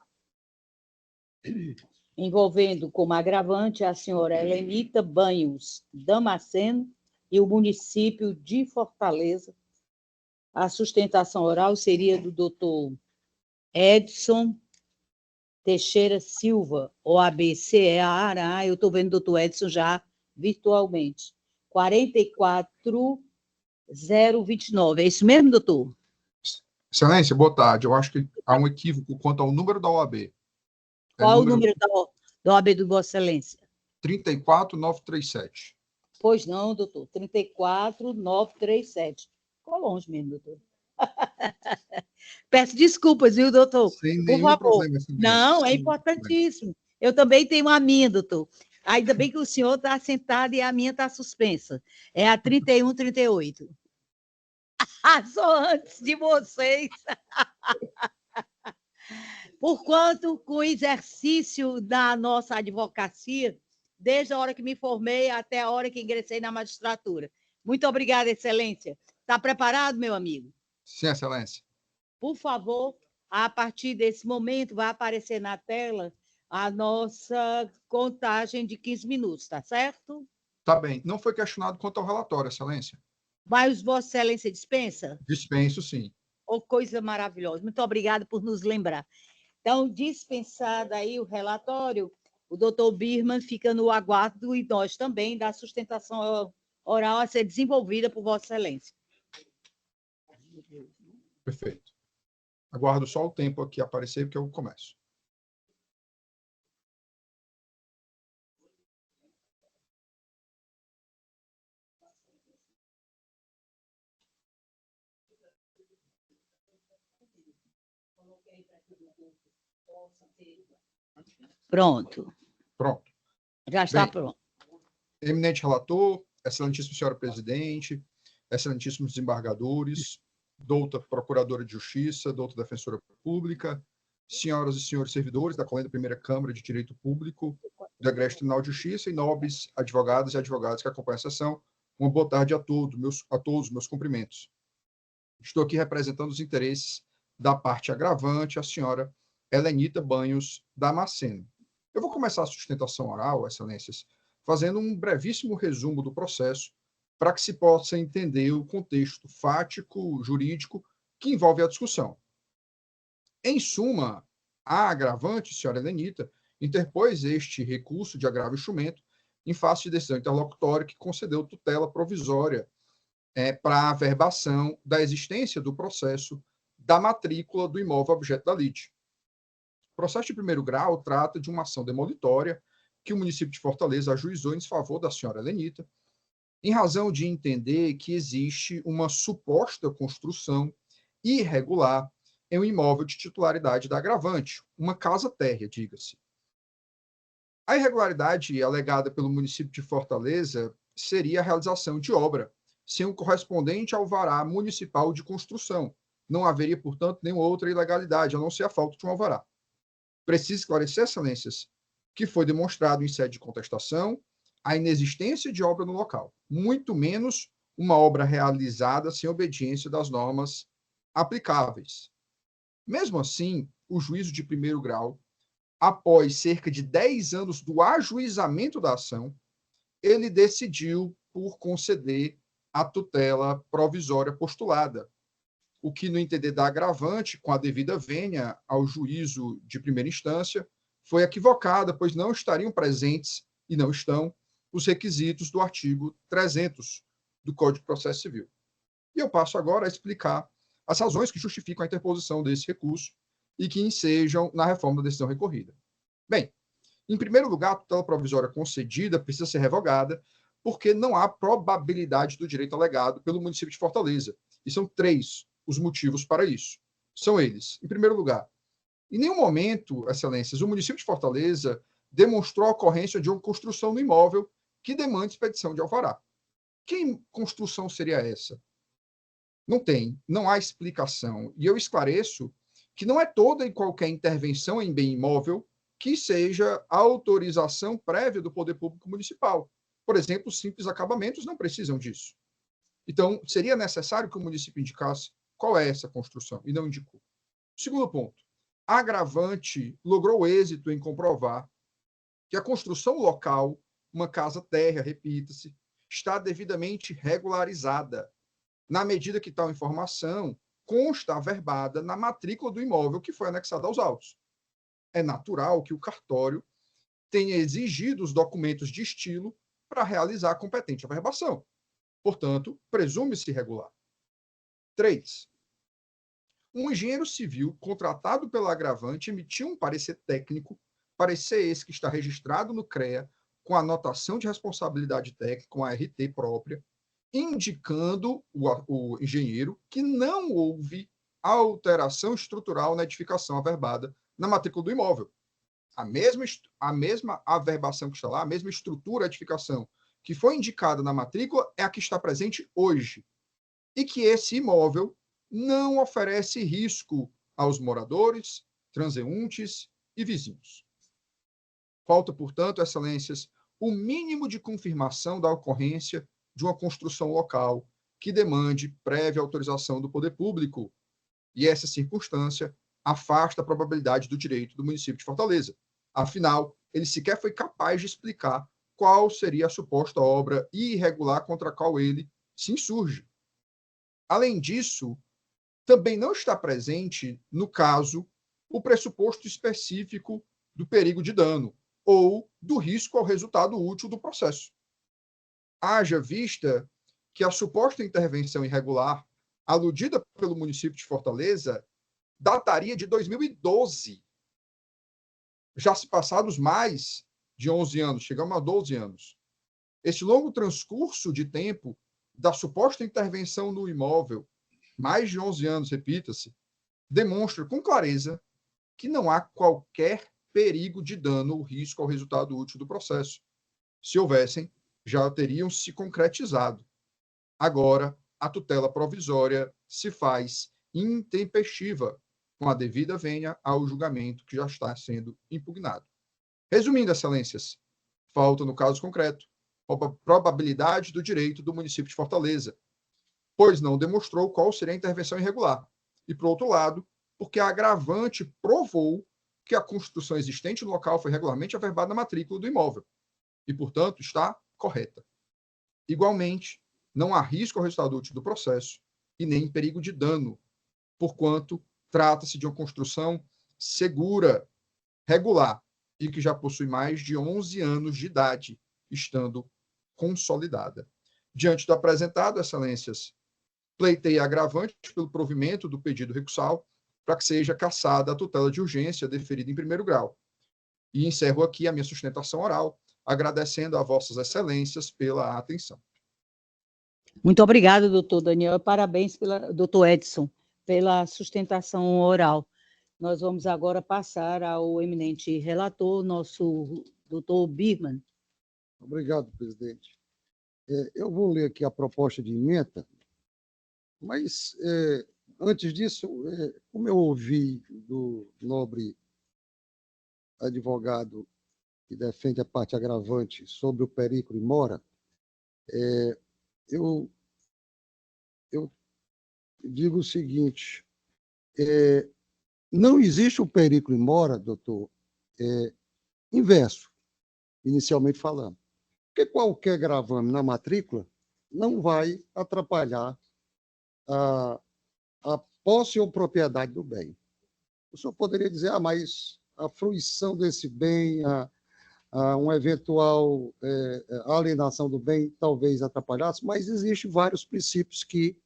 envolvendo como agravante a senhora Helenita Banhos Damasceno e o município de Fortaleza. A sustentação oral seria do doutor Edson Teixeira Silva, OAB-CEA. Eu estou vendo o doutor Edson já virtualmente. 44029. É isso mesmo, doutor? Excelência, boa tarde. Eu acho que há um equívoco quanto ao número da OAB. Qual o número da OAB do Vossa Excelência? 34937. Pois não, doutor. 34937. Ficou longe mesmo, doutor. Peço desculpas, viu, doutor? Sem Por nenhum favor. problema. Não, é importantíssimo. Eu também tenho a minha, doutor. Ainda bem que o senhor está sentado e a minha está suspensa. É a 3138. Só antes de vocês. Porquanto, com o exercício da nossa advocacia, desde a hora que me formei até a hora que ingressei na magistratura. Muito obrigada, Excelência. Está preparado, meu amigo? Sim, Excelência. Por favor, a partir desse momento, vai aparecer na tela a nossa contagem de 15 minutos, tá certo? Tá bem. Não foi questionado quanto ao relatório, Excelência. Mas Vossa Excelência dispensa? Dispenso, sim. Oh, coisa maravilhosa. Muito obrigada por nos lembrar. Então, dispensado aí o relatório, o doutor Birman fica no aguardo, e nós também, da sustentação oral a ser desenvolvida por Vossa Excelência. Perfeito. Aguardo só o tempo aqui aparecer, porque eu começo. Pronto. Pronto. Já está Bem, pronto. Eminente relator, excelentíssima senhora presidente, excelentíssimos desembargadores, douta procuradora de justiça, douta defensora pública, senhoras e senhores servidores da Colenda Primeira Câmara de Direito Público, do Egresso Tribunal de Justiça, e nobres advogados e advogadas que acompanham a sessão, uma boa tarde a todos, meus cumprimentos. Estou aqui representando os interesses da parte agravante, a senhora Helenita Banhos Damasceno. Eu vou começar a sustentação oral, excelências, fazendo um brevíssimo resumo do processo, para que se possa entender o contexto fático, jurídico, que envolve a discussão. Em suma, a agravante, senhora Helenita, interpôs este recurso de agravo instrumento em face de decisão interlocutória que concedeu tutela provisória para a averbação da existência do processo da matrícula do imóvel objeto da lide. O processo de primeiro grau trata de uma ação demolitória que o município de Fortaleza ajuizou em desfavor da senhora Helenita, em razão de entender que existe uma suposta construção irregular em um imóvel de titularidade da agravante, uma casa térrea, diga-se. A irregularidade alegada pelo município de Fortaleza seria a realização de obra, sem o correspondente alvará municipal de construção. Não haveria, portanto, nenhuma outra ilegalidade, a não ser a falta de um alvará. Preciso esclarecer, excelências, que foi demonstrado em sede de contestação a inexistência de obra no local, muito menos uma obra realizada sem obediência das normas aplicáveis. Mesmo assim, o juízo de primeiro grau, após cerca de 10 anos do ajuizamento da ação, ele decidiu por conceder a tutela provisória postulada, o que, no entender da agravante, com a devida vênia ao juízo de primeira instância, foi equivocada, pois não estariam presentes, e não estão, os requisitos do artigo 300 do Código de Processo Civil. E eu passo agora a explicar as razões que justificam a interposição desse recurso e que ensejam na reforma da decisão recorrida. Bem, em primeiro lugar, a tutela provisória concedida precisa ser revogada porque não há probabilidade do direito alegado pelo município de Fortaleza. E são 3 os motivos para isso. São eles, em primeiro lugar, em nenhum momento, excelências, o município de Fortaleza demonstrou a ocorrência de uma construção no imóvel que demande expedição de alvará. Que construção seria essa? Não tem, não há explicação. E eu esclareço que não é toda e qualquer intervenção em bem imóvel que seja autorização prévia do poder público municipal. Por exemplo, simples acabamentos não precisam disso. Então, seria necessário que o município indicasse qual é essa construção, e não indicou. Segundo ponto, a agravante logrou êxito em comprovar que a construção local, uma casa térrea, repita-se, está devidamente regularizada, na medida que tal informação consta averbada na matrícula do imóvel que foi anexado aos autos. É natural que o cartório tenha exigido os documentos de estilo para realizar a competente averbação. Portanto, presume-se regular. 3. Um engenheiro civil contratado pela agravante emitiu um parecer técnico, parecer esse que está registrado no CREA, com anotação de responsabilidade técnica, com a RT própria, indicando o engenheiro que não houve alteração estrutural na edificação averbada na matrícula do imóvel. A mesma averbação que está lá, a mesma estrutura, edificação que foi indicada na matrícula é a que está presente hoje. E que esse imóvel não oferece risco aos moradores, transeuntes e vizinhos. Falta, portanto, excelências, o mínimo de confirmação da ocorrência de uma construção local que demande prévia autorização do poder público. E essa circunstância afasta a probabilidade do direito do município de Fortaleza. Afinal, ele sequer foi capaz de explicar qual seria a suposta obra irregular contra a qual ele se insurge. Além disso, também não está presente, no caso, o pressuposto específico do perigo de dano ou do risco ao resultado útil do processo. Haja vista que a suposta intervenção irregular, aludida pelo município de Fortaleza, dataria de 2012. Já se passados mais de 11 anos, chegamos a 12 anos. Esse longo transcurso de tempo da suposta intervenção no imóvel, mais de 11 anos, repita-se, demonstra com clareza que não há qualquer perigo de dano ou risco ao resultado útil do processo. Se houvessem, já teriam se concretizado. Agora, a tutela provisória se faz intempestiva, com a devida vênia ao julgamento que já está sendo impugnado. Resumindo, excelências, falta, no caso concreto, a probabilidade do direito do município de Fortaleza, pois não demonstrou qual seria a intervenção irregular. E, por outro lado, porque a agravante provou que a construção existente no local foi regularmente averbada na matrícula do imóvel e, portanto, está correta. Igualmente, não há risco ao resultado útil do processo e nem perigo de dano, porquanto trata-se de uma construção segura, regular, e que já possui mais de 11 anos de idade, estando consolidada. Diante do apresentado, excelências, pleitei agravante pelo provimento do pedido recursal para que seja cassada a tutela de urgência deferida em primeiro grau. E encerro aqui a minha sustentação oral, agradecendo a vossas excelências pela atenção. Muito obrigado, doutor Daniel. Parabéns, doutor Edson, pela sustentação oral. Nós vamos agora passar ao eminente relator, nosso doutor Birman. Obrigado, presidente. Eu vou ler aqui a proposta de emenda, mas, antes disso, como eu ouvi do nobre advogado que defende a parte agravante sobre o Perículo e Mora, eu digo o seguinte, não existe o Perículo e Mora, doutor, inverso, inicialmente falando, porque qualquer gravame na matrícula não vai atrapalhar a posse ou propriedade do bem. O senhor poderia dizer, mas a fruição desse bem, uma eventual alienação do bem talvez atrapalhasse, mas existem vários princípios que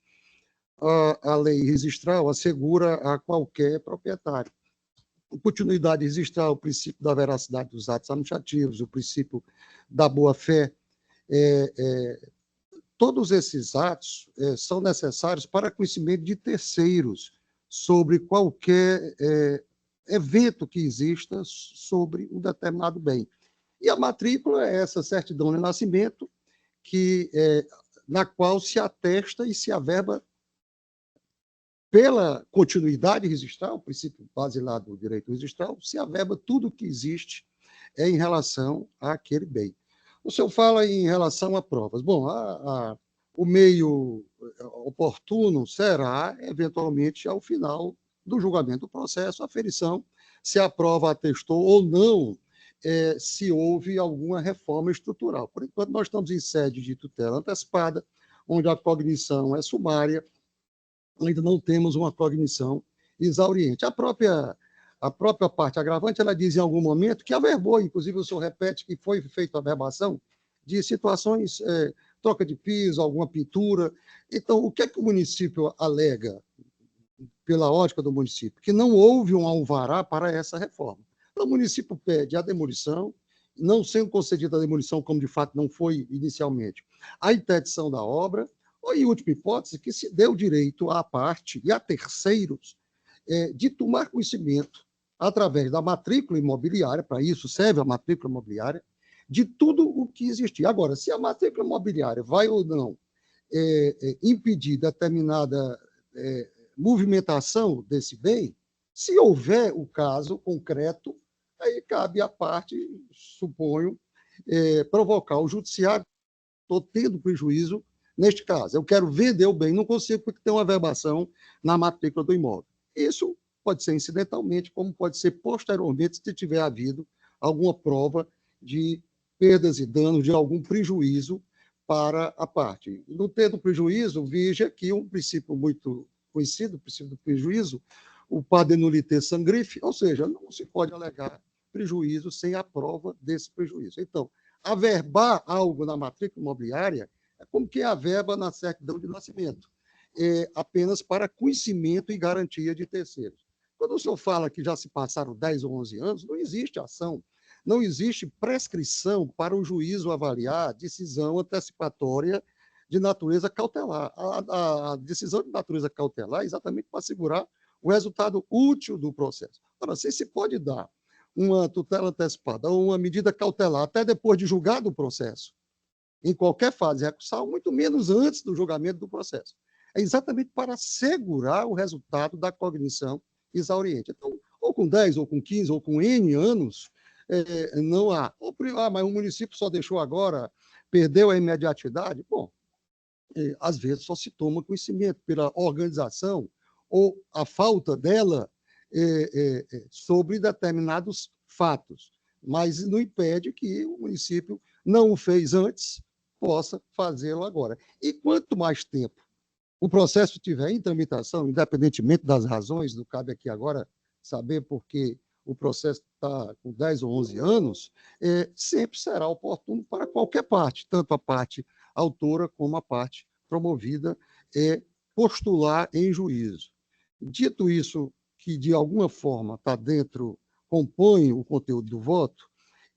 a lei registral assegura a qualquer proprietário. A continuidade registral, o princípio da veracidade dos atos administrativos, o princípio da boa-fé, todos esses atos são necessários para conhecimento de terceiros sobre qualquer evento que exista sobre um determinado bem. E a matrícula é essa certidão de nascimento na qual se atesta e se averba pela continuidade registral, o princípio basilar do direito registral, se averba tudo o que existe em relação àquele bem. O senhor fala em relação a provas. Bom, o meio oportuno será, eventualmente, ao final do julgamento do processo, a aferição se a prova atestou ou não se houve alguma reforma estrutural. Por enquanto, nós estamos em sede de tutela antecipada, onde a cognição é sumária, ainda não temos uma cognição exauriente. A própria parte agravante, ela diz em algum momento que averbou, inclusive o senhor repete que foi feita a averbação de situações, troca de piso, alguma pintura. Então, o que é que o município alega, pela ótica do município? Que não houve um alvará para essa reforma. Então, o município pede a demolição, não sendo concedida a demolição, como de fato não foi inicialmente, a interdição da obra, ou, em última hipótese, que se deu direito à parte e a terceiros de tomar conhecimento, através da matrícula imobiliária, para isso serve a matrícula imobiliária, de tudo o que existia. Agora, se a matrícula imobiliária vai ou não impedir determinada movimentação desse bem, se houver o caso concreto, aí cabe à parte, suponho, provocar o judiciário. Estou tendo prejuízo neste caso. Eu quero vender o bem, não consigo porque tem uma averbação na matrícula do imóvel. Isso pode ser incidentalmente, como pode ser posteriormente, se tiver havido alguma prova de perdas e danos, de algum prejuízo para a parte. Não tendo prejuízo, veja aqui um princípio muito conhecido, o princípio do prejuízo, o pas de nullité sangrif, ou seja, não se pode alegar prejuízo sem a prova desse prejuízo. Então, averbar algo na matrícula imobiliária é como que averba na certidão de nascimento, apenas para conhecimento e garantia de terceiros. Quando o senhor fala que já se passaram 10 ou 11 anos, não existe ação, não existe prescrição para o juízo avaliar decisão antecipatória de natureza cautelar. A decisão de natureza cautelar é exatamente para assegurar o resultado útil do processo. Agora, se pode dar uma tutela antecipada ou uma medida cautelar até depois de julgado o processo, em qualquer fase recursal, muito menos antes do julgamento do processo. É exatamente para assegurar o resultado da cognição exauriente. Então, ou com 10, ou com 15, ou com N anos, não há. Mas o município só deixou agora, perdeu a imediatidade. Bom, às vezes só se toma conhecimento pela organização ou a falta dela sobre determinados fatos, mas não impede que o município não o fez antes, possa fazê-lo agora. E quanto mais tempo o processo tiver em tramitação, independentemente das razões, não cabe aqui agora saber porque o processo está com 10 ou 11 anos, sempre será oportuno para qualquer parte, tanto a parte autora como a parte promovida, postular em juízo. Dito isso, que de alguma forma está dentro, compõe o conteúdo do voto,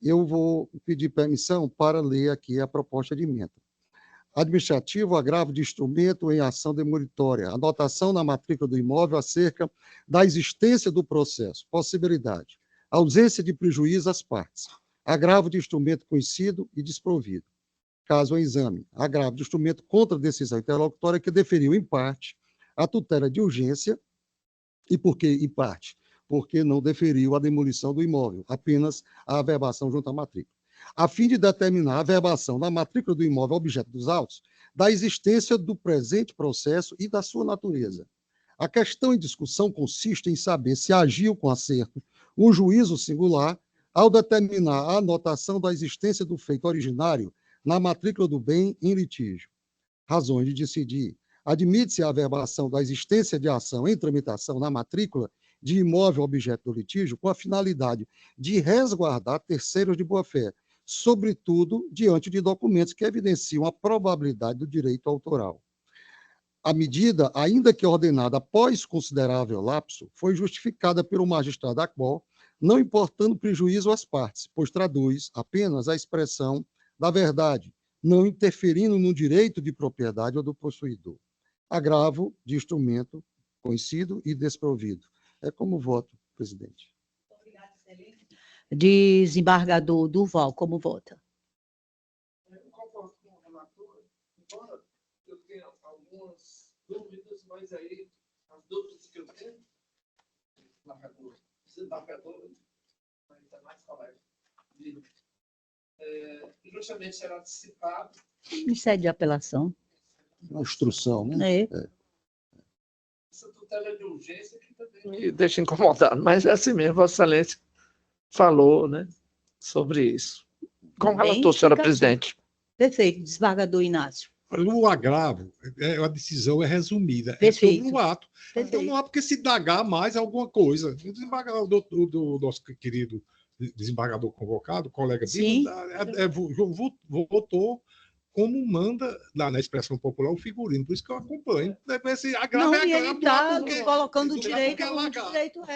eu vou pedir permissão para ler aqui a proposta de emenda. Administrativo, agravo de instrumento em ação demolitória, anotação na matrícula do imóvel acerca da existência do processo, possibilidade, ausência de prejuízo às partes, agravo de instrumento conhecido e desprovido. Caso em exame, agravo de instrumento contra a decisão interlocutória que deferiu, em parte, a tutela de urgência. E por que, em parte? porque não deferiu a demolição do imóvel, apenas a averbação junto à matrícula, a fim de determinar a averbação da matrícula do imóvel objeto dos autos, da existência do presente processo e da sua natureza. A questão em discussão consiste em saber se agiu com acerto o juízo singular ao determinar a anotação da existência do feito originário na matrícula do bem em litígio. Razões de decidir. Admite-se a averbação da existência de ação em tramitação na matrícula de imóvel objeto do litígio com a finalidade de resguardar terceiros de boa-fé, sobretudo diante de documentos que evidenciam a probabilidade do direito autoral. A medida, ainda que ordenada após considerável lapso, foi justificada pelo magistrado da qual, não importando prejuízo às partes, pois traduz apenas a expressão da verdade, não interferindo no direito de propriedade ou do possuidor. Agravo de instrumento conhecido e desprovido. É como voto, presidente. Obrigada, excelência. Desembargador Durval, como vota? Eu concordo com o relator, embora eu tenha algumas dúvidas, mas aí as dúvidas que eu tenho, desembargador, ainda mais colega, justamente será antecipado. Ministério de apelação. Uma instrução, né? Essa tutela de urgência que também... Me deixa incomodado, mas é assim mesmo, Vossa Excelência falou, né, sobre isso. Com relator, senhora presidente. Perfeito, desembargador Inácio. O agravo, a decisão é resumida. Perfeito. É sobre o ato. Então não há porque se indagar mais alguma coisa. O desembargador do nosso querido desembargador convocado, colega dele, votou como manda lá na expressão popular o figurino. Por isso que eu acompanho. Esse agravo não, e ele está colocando o direito,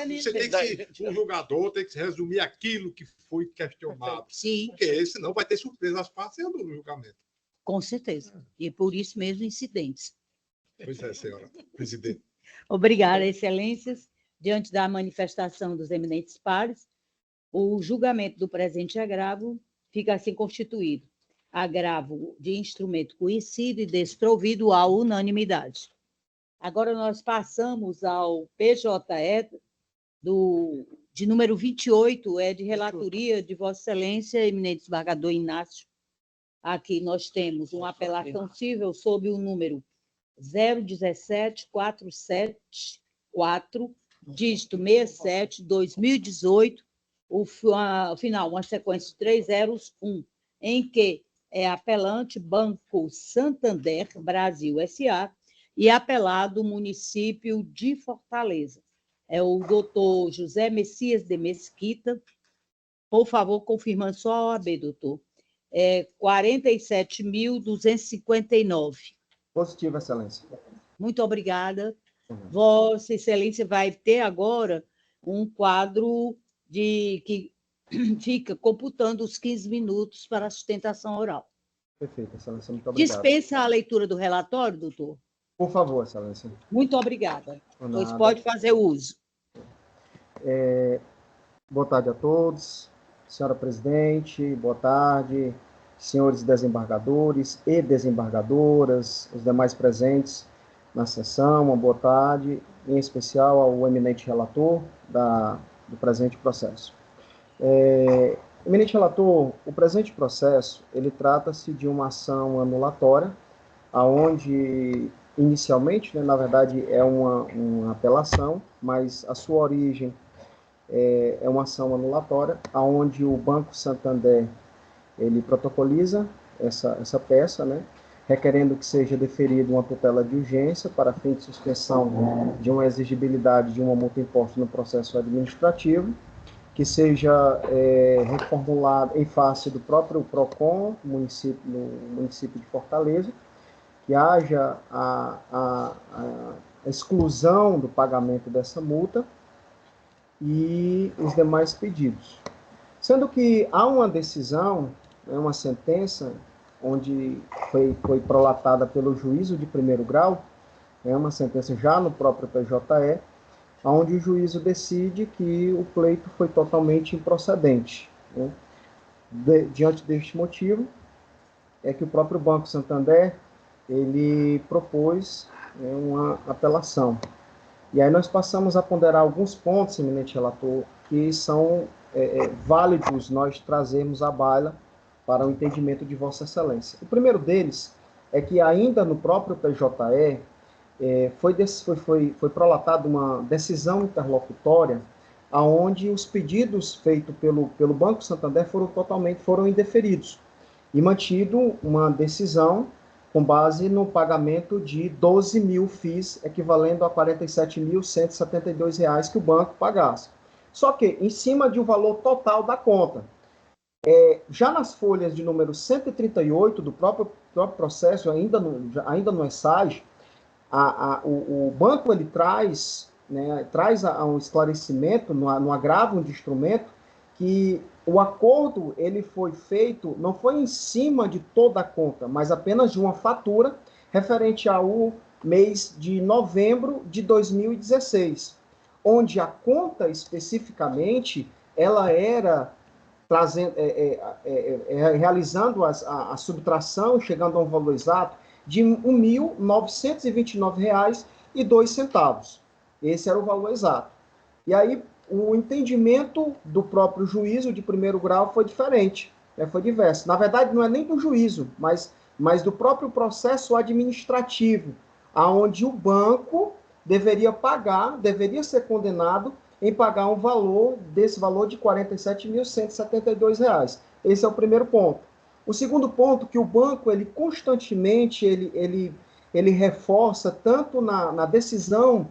Você tem que, o julgador tem que resumir aquilo que foi questionado. Sim. Porque senão vai ter surpresa às partes no julgamento. Com certeza. E por isso mesmo incidentes. Pois é, senhora presidente. Obrigada, excelências. Diante da manifestação dos eminentes pares, o julgamento do presente agravo fica assim constituído. Agravo de instrumento conhecido e desprovido à unanimidade. Agora nós passamos ao PJE de número 28, de relatoria de Vossa Excelência, eminente desembargador Inácio. Aqui nós temos uma apelação civil sob o número 017474, dígito 67, 2018, o final, uma sequência de 301, em que é apelante Banco Santander Brasil S.A. e apelado município de Fortaleza. É o doutor José Messias de Mesquita. Por favor, confirmando só a OAB, doutor. 47.259. Positivo, Excelência. Muito obrigada. Vossa Excelência vai ter agora um quadro que fica computando os 15 minutos para a sustentação oral. Perfeito, Excelência. Muito obrigado. Dispensa a leitura do relatório, doutor? Por favor, Excelência. Muito obrigada. Pois pode fazer uso. Boa tarde a todos. Senhora presidente, boa tarde. Senhores desembargadores e desembargadoras, os demais presentes na sessão, uma boa tarde, em especial ao eminente relator do presente processo. Eminente relator, o presente processo, ele trata-se de uma ação anulatória, onde, inicialmente, na verdade, é uma apelação, mas a sua origem é uma ação anulatória, onde o Banco Santander ele protocoliza essa peça, né, requerendo que seja deferida uma tutela de urgência para fim de suspensão de uma exigibilidade de uma multa imposta no processo administrativo, que seja reformulada em face do próprio PROCON, no município de Fortaleza, que haja a exclusão do pagamento dessa multa e os demais pedidos. Sendo que há uma decisão, uma sentença, onde foi prolatada pelo juízo de primeiro grau, uma sentença já no próprio PJE, onde o juízo decide que o pleito foi totalmente improcedente. Né? Diante deste motivo, é que o próprio Banco Santander ele propôs uma apelação. E aí nós passamos a ponderar alguns pontos, eminente relator, que são válidos nós trazermos à baila para o entendimento de Vossa Excelência. O primeiro deles é que ainda no próprio PJE foi prolatada uma decisão interlocutória aonde os pedidos feitos pelo Banco Santander foram indeferidos e mantido uma decisão com base no pagamento de 12 mil FIIs, equivalendo a R$ 47.172 que o banco pagasse. Só que, em cima de um valor total da conta. Já nas folhas de número 138 do próprio processo, ainda no ESAG, o banco ele traz um esclarecimento no agravo de instrumento que o acordo ele foi feito, não foi em cima de toda a conta, mas apenas de uma fatura referente ao mês de novembro de 2016, onde a conta especificamente ela era realizando a subtração, chegando a um valor exato de R$ 1.929,02. Esse era o valor exato. E aí, o entendimento do próprio juízo de primeiro grau foi diferente, foi diverso. Na verdade, não é nem do juízo, mas do próprio processo administrativo, aonde o banco deveria ser condenado em pagar desse valor de R$ 47.172. Esse é o primeiro ponto. O segundo ponto, que o banco, ele constantemente, ele reforça, tanto na decisão,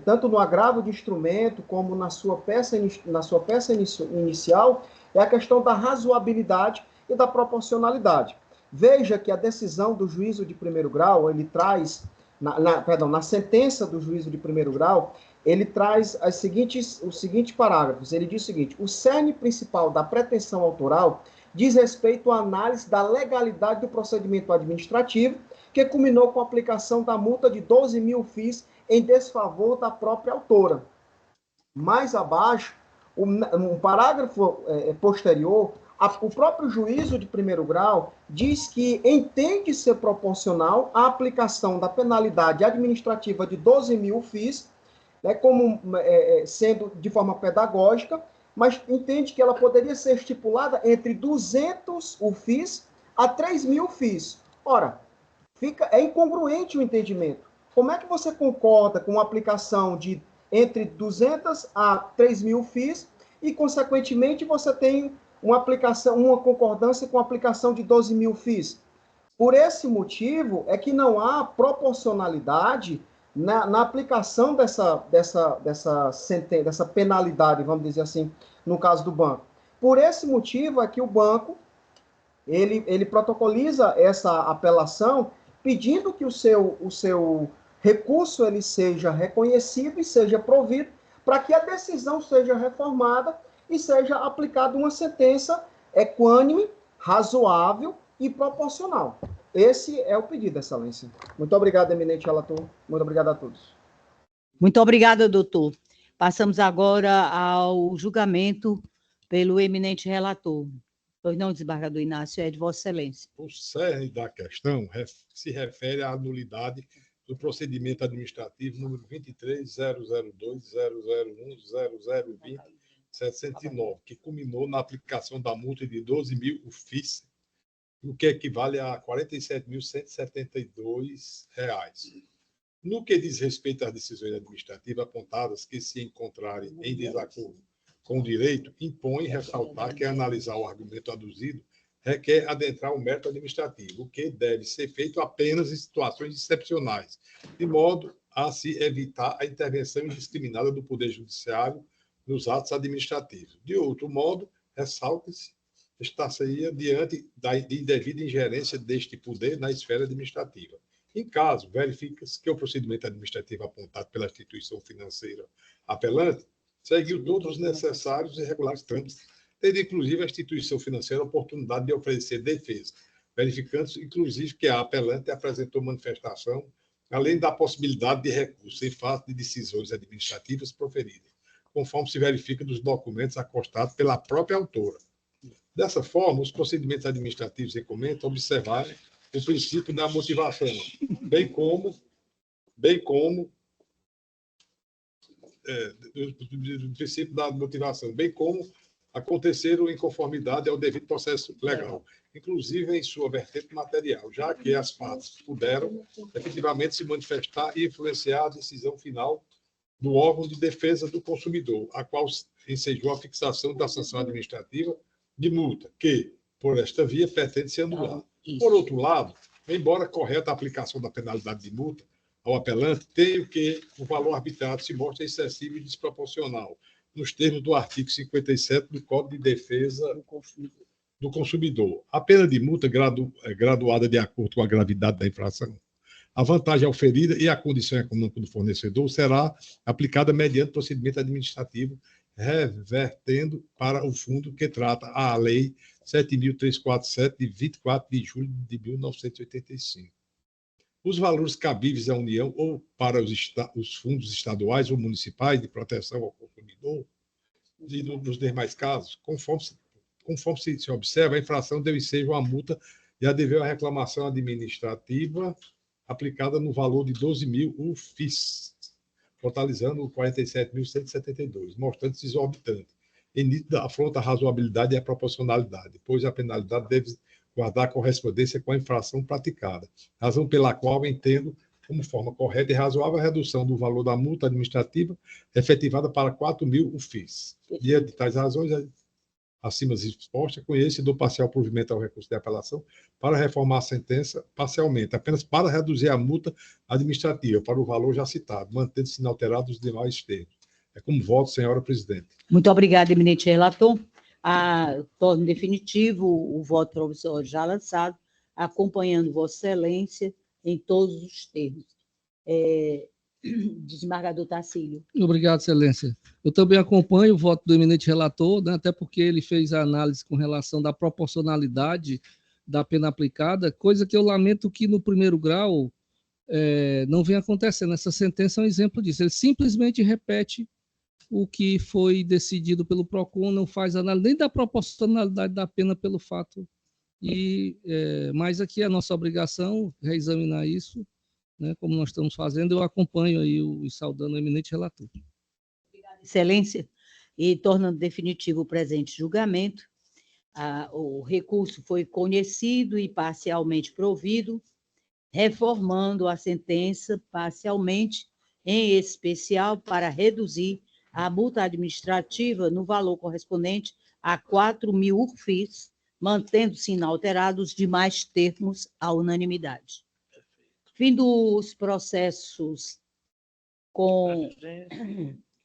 tanto no agravo de instrumento, como na sua peça inicial, é a questão da razoabilidade e da proporcionalidade. Veja que a decisão do juízo de primeiro grau, ele traz, na sentença do juízo de primeiro grau, ele traz os seguintes parágrafos. Ele diz o seguinte: o cerne principal da pretensão autoral diz respeito à análise da legalidade do procedimento administrativo, que culminou com a aplicação da multa de 12 mil FIIs em desfavor da própria autora. Mais abaixo, um parágrafo posterior, o próprio juízo de primeiro grau diz que entende ser proporcional a aplicação da penalidade administrativa de 12 mil FIIs, sendo de forma pedagógica, mas entende que ela poderia ser estipulada entre 200 FIIs a 3 mil FIIs. Ora, é incongruente o entendimento. Como é que você concorda com a aplicação de entre 200 a 3 mil FIIs e, consequentemente, você tem uma concordância com a aplicação de 12 mil FIIs? Por esse motivo, é que não há proporcionalidade na aplicação dessa penalidade, vamos dizer assim, no caso do banco. Por esse motivo é que o banco ele protocoliza essa apelação, pedindo que o seu recurso ele seja reconhecido e seja provido, para que a decisão seja reformada e seja aplicada uma sentença equânime, razoável e proporcional. Esse é o pedido, Excelência. Muito obrigado, eminente relator. Muito obrigado a todos. Muito obrigada, doutor. Passamos agora ao julgamento pelo eminente relator. Pois não, desembargador Inácio, é de Vossa Excelência. O cerne da questão se refere à nulidade do procedimento administrativo número 23.002.001.0020.709, que culminou na aplicação da multa de 12 mil FIIs, o que equivale a R$ 47.172. No que diz respeito às decisões administrativas apontadas que se encontrarem em desacordo com o direito, impõe ressaltar que analisar o argumento aduzido requer adentrar o mérito administrativo, o que deve ser feito apenas em situações excepcionais, de modo a se evitar a intervenção indiscriminada do Poder Judiciário nos atos administrativos. De outro modo, ressalta-se estar-se-ia diante da indevida ingerência deste poder na esfera administrativa. Em caso, verifica-se que o procedimento administrativo apontado pela instituição financeira apelante seguiu todos os necessários e regulares trâmites, tendo inclusive a instituição financeira a oportunidade de oferecer defesa, verificando-se inclusive que a apelante apresentou manifestação, além da possibilidade de recurso em face de decisões administrativas proferidas, conforme se verifica dos documentos acostados pela própria autora. Dessa forma, os procedimentos administrativos em comenta observarem o princípio da motivação, bem como do princípio da motivação, bem como aconteceram em conformidade ao devido processo legal, inclusive em sua vertente material, já que as partes puderam efetivamente se manifestar e influenciar a decisão final do órgão de defesa do consumidor, a qual ensejou a fixação da sanção administrativa de multa, que, por esta via, pretende ser anulada. Por outro lado, embora correta a aplicação da penalidade de multa ao apelante, tenho que o valor arbitrado se mostra excessivo e desproporcional, nos termos do artigo 57 do Código de Defesa do Consumidor. A pena de multa graduada de acordo com a gravidade da infração, a vantagem oferida e a condição econômica do fornecedor será aplicada mediante procedimento administrativo, revertendo para o fundo que trata a Lei 7.347, de 24 de julho de 1985. Os valores cabíveis à União ou para os fundos estaduais ou municipais de proteção ao consumidor, e nos demais casos, conforme se observa, a infração deve ser uma multa e a dever à reclamação administrativa aplicada no valor de 12.000 UFIS, totalizando 47.172, mostrando-se exorbitante. Em nítida afronta a razoabilidade e a proporcionalidade, pois a penalidade deve guardar correspondência com a infração praticada, razão pela qual entendo como forma correta e razoável a redução do valor da multa administrativa efetivada para 4.000 UFIS. Diante de tais razões, acima expostas, conheço e dou parcial provimento ao recurso de apelação para reformar a sentença parcialmente, apenas para reduzir a multa administrativa para o valor já citado, mantendo-se inalterados os demais termos. É como voto, senhora presidente. Muito obrigada, eminente relator. Torno definitivo o voto provisório já lançado, acompanhando Vossa Excelência em todos os termos. Desembargador Tacílio. Obrigado, Excelência. Eu também acompanho o voto do eminente relator, né, até porque ele fez a análise com relação da proporcionalidade da pena aplicada, coisa que eu lamento que no primeiro grau não vem acontecendo. Essa sentença é um exemplo disso. Ele simplesmente repete o que foi decidido pelo PROCON, não faz análise nem da proporcionalidade da pena pelo fato. Mas aqui é a nossa obrigação reexaminar isso, né, como nós estamos fazendo. Eu acompanho aí e saudando o eminente relator. Obrigada, Excelência. E tornando definitivo o presente julgamento, o recurso foi conhecido e parcialmente provido, reformando a sentença parcialmente, em especial para reduzir a multa administrativa no valor correspondente a 4.000 UFIs, mantendo-se inalterados os demais termos à unanimidade. Fim dos processos com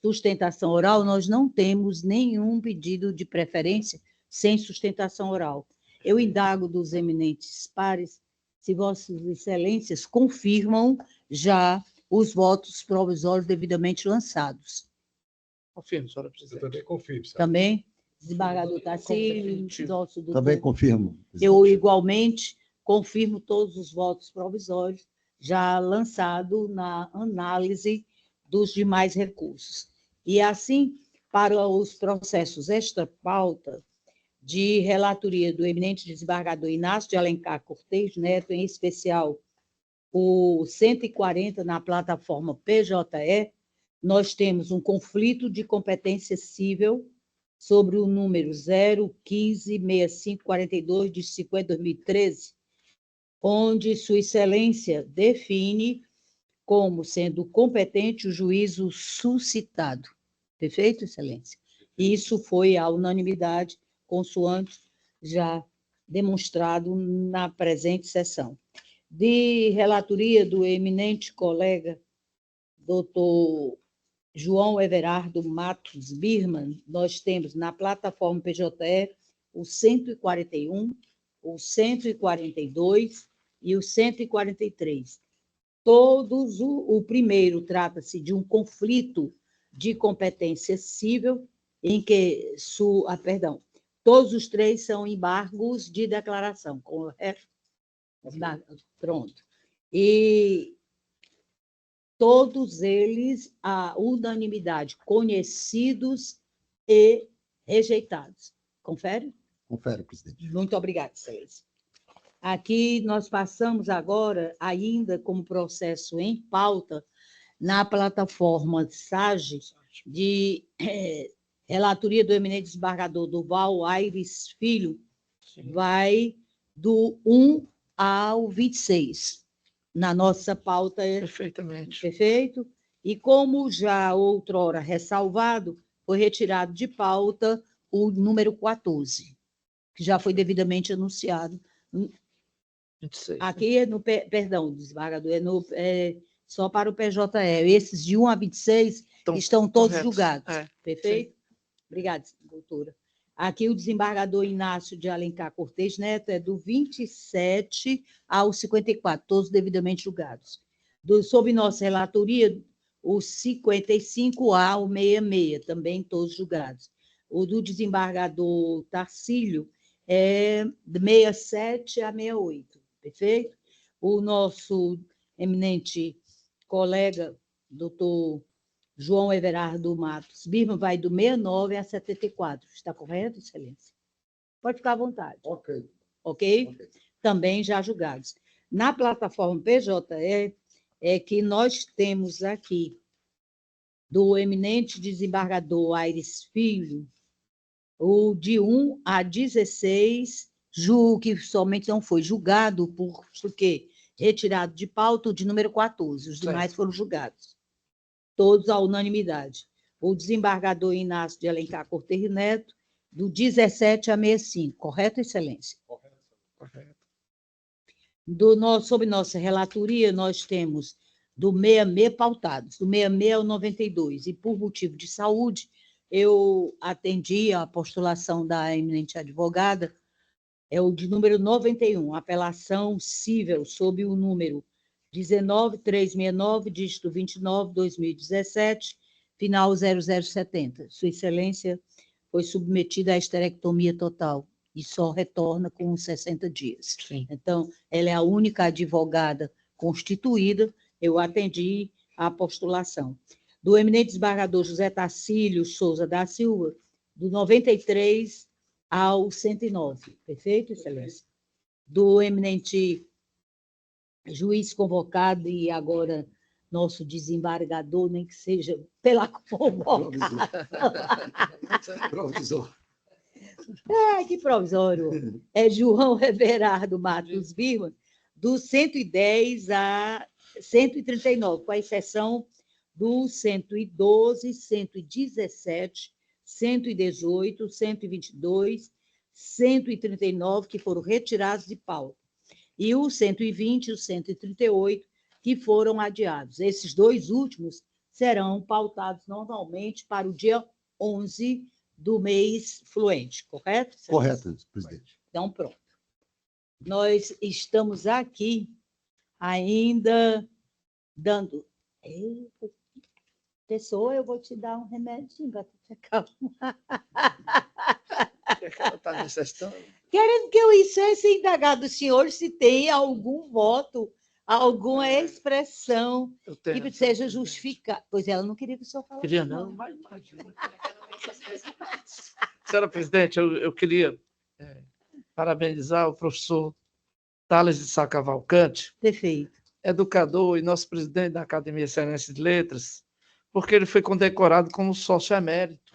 sustentação oral, nós não temos nenhum pedido de preferência sem sustentação oral. Eu indago dos eminentes pares se Vossas Excelências confirmam já os votos provisórios devidamente lançados. Confirmo, senhora presidente. Eu também confirmo. Senhora. Também, desembargador Tacílio, nosso doutor. Também confirmo. Eu, igualmente, confirmo todos os votos provisórios já lançados na análise dos demais recursos. E, assim, para os processos extra-pauta de relatoria do eminente desembargador Inácio de Alencar Cortez Neto, em especial o 140 na plataforma PJE, nós temos um conflito de competência civil sobre o número 0156542 de 50/2013, onde Sua Excelência define como sendo competente o juízo suscitado. Perfeito, Excelência? E isso foi à unanimidade, consoante já demonstrado na presente sessão. De relatoria do eminente colega, doutor João Everardo Matos Birman, nós temos na plataforma PJE o 141, o 142 e o 143. Todos, o primeiro trata-se de um conflito de competência civil, em que, todos os três são embargos de declaração, correto? Pronto. E todos eles, a unanimidade, conhecidos e rejeitados. Confere? Confere, presidente. Muito obrigada, Excelência. Aqui nós passamos agora, ainda como processo em pauta, na plataforma SAGE, de relatoria do eminente desembargador Durval Aires Filho, vai do 1 ao 26. Na nossa pauta é Perfeitamente. perfeito. E como já outrora ressalvado, foi retirado de pauta o número 14, que já foi devidamente anunciado. 26. Aqui é no, perdão, desembargador, é só para o PJE. Esses de 1 a 26 estão todos corretos. julgados. É, Perfeito? Obrigada, doutora. Aqui o desembargador Inácio de Alencar Cortes Neto é do 27 ao 54, todos devidamente julgados. Sob nossa relatoria, o 55 ao 66, também todos julgados. O do desembargador Tarcílio é de 67 a 68, perfeito? O nosso eminente colega, doutor João Everardo Matos Birman, vai do 69 a 74. Está correto, excelência? Pode ficar à vontade. Ok. Ok? Também já julgados. Na plataforma PJE, é que nós temos aqui, do eminente desembargador Aires Filho, o de 1 a 16, que somente não foi julgado porque retirado de pauta o de número 14. Os demais foram julgados. Todos à unanimidade. O desembargador Inácio de Alencar Cortes Neto, do 17 a 65. Correto, excelência? Correto. Sob nossa relatoria, nós temos do 66 pautados, do 66 ao 92. E, por motivo de saúde, eu atendi a postulação da eminente advogada, é o de número 91, apelação cível sob o número 19369, dígito 29, 2017, final 0070. Sua Excelência foi submetida à esterectomia total e só retorna com 60 dias. Sim. Então, ela é a única advogada constituída, eu atendi a postulação. Do eminente desembargador José Tacílio Souza da Silva, do 93 ao 109. Perfeito, Excelência? Do eminente juiz convocado e agora nosso desembargador, nem que seja pela convocação. Provisório. Que provisório. É João Everardo Matos Birman, do 110 a 139, com a exceção do 112, 117, 118, 122, 139, que foram retirados de pauta, e o 120 e o 138, que foram adiados. Esses dois últimos serão pautados normalmente para o dia 11 do mês fluente, correto? Correto, presidente. Então, pronto. Nós estamos aqui ainda dando... Pessoa, eu vou te dar um remedinho para te acalmar. O que ela está necessitando? Querendo que eu incesse indagar do senhor se tem algum voto, alguma expressão que seja justificada. Pois ela não queria que o senhor falasse. Queria não, mas imagina. Senhora presidente, eu queria parabenizar o professor Tales de Sá Cavalcante, perfeito, educador e nosso presidente da Academia Cearense de Letras, porque ele foi condecorado como sócio emérito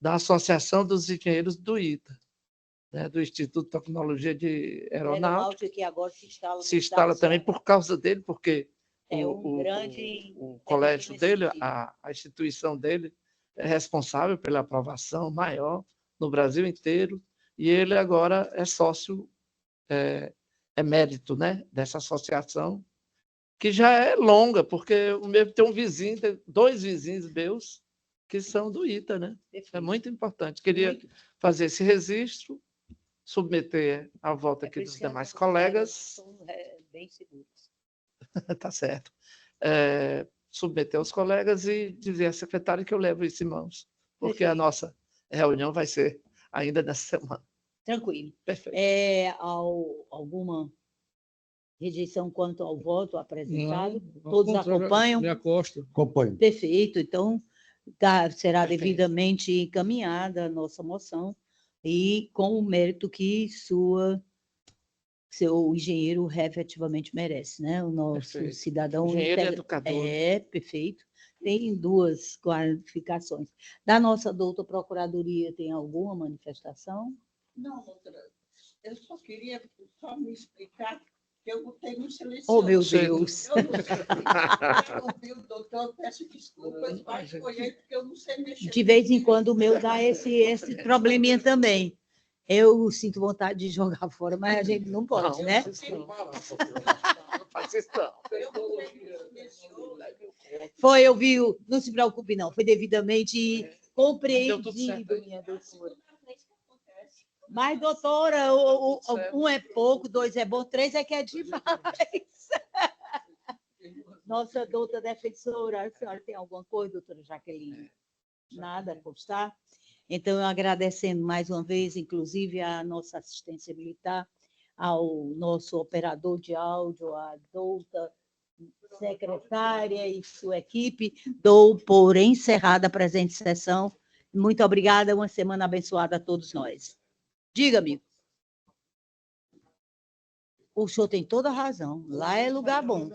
da Associação dos Engenheiros do ITA, né, do Instituto de Tecnologia de Aeronáutica, que agora se instala também por causa dele, porque grande o colégio dele, a instituição dele, é responsável pela aprovação maior no Brasil inteiro, e ele agora é sócio emérito, né, dessa associação, que já é longa, porque o meu tem um vizinho, tem 2 vizinhos meus que são do ITA, né? É muito importante. Queria fazer esse registro, submeter a volta aqui dos demais colegas. Bem seguros. Tá certo. Submeter aos colegas e dizer à secretária que eu levo isso em mãos, porque perfeito, a nossa reunião vai ser ainda nessa semana. Tranquilo. Perfeito. Alguma rejeição quanto ao voto apresentado? Não, todos acompanham? Me acosto. Acompanho. Perfeito. Então, será devidamente encaminhada a nossa moção e com o mérito que seu engenheiro efetivamente merece, né? O nosso cidadão... Engenheiro e educador. Perfeito. tem duas qualificações. Da nossa doutora Procuradoria, tem alguma manifestação? Não, doutora, eu só queria me explicar que eu botei no silencioso. Oh, meu Deus! Eu não sei. Eu ouvi o doutor, eu peço desculpas, mas foi ele, porque eu não sei mexer. De vez em quando o meu dá esse probleminha também. Eu sinto vontade de jogar fora, mas a gente não pode, né? Foi, eu vi, não se preocupe não, foi devidamente compreendido, minha doutora. Mas, doutora, um é pouco, dois é bom, três é que é demais. Nossa doutora defensora, a senhora tem alguma coisa, doutora Jaqueline? Nada a constar? Então, eu agradecendo mais uma vez, inclusive, a nossa assistência militar, ao nosso operador de áudio, a doutora secretária e sua equipe, dou por encerrada a presente sessão. Muito obrigada, uma semana abençoada a todos nós. Diga, amigo. O senhor tem toda a razão, lá é lugar bom.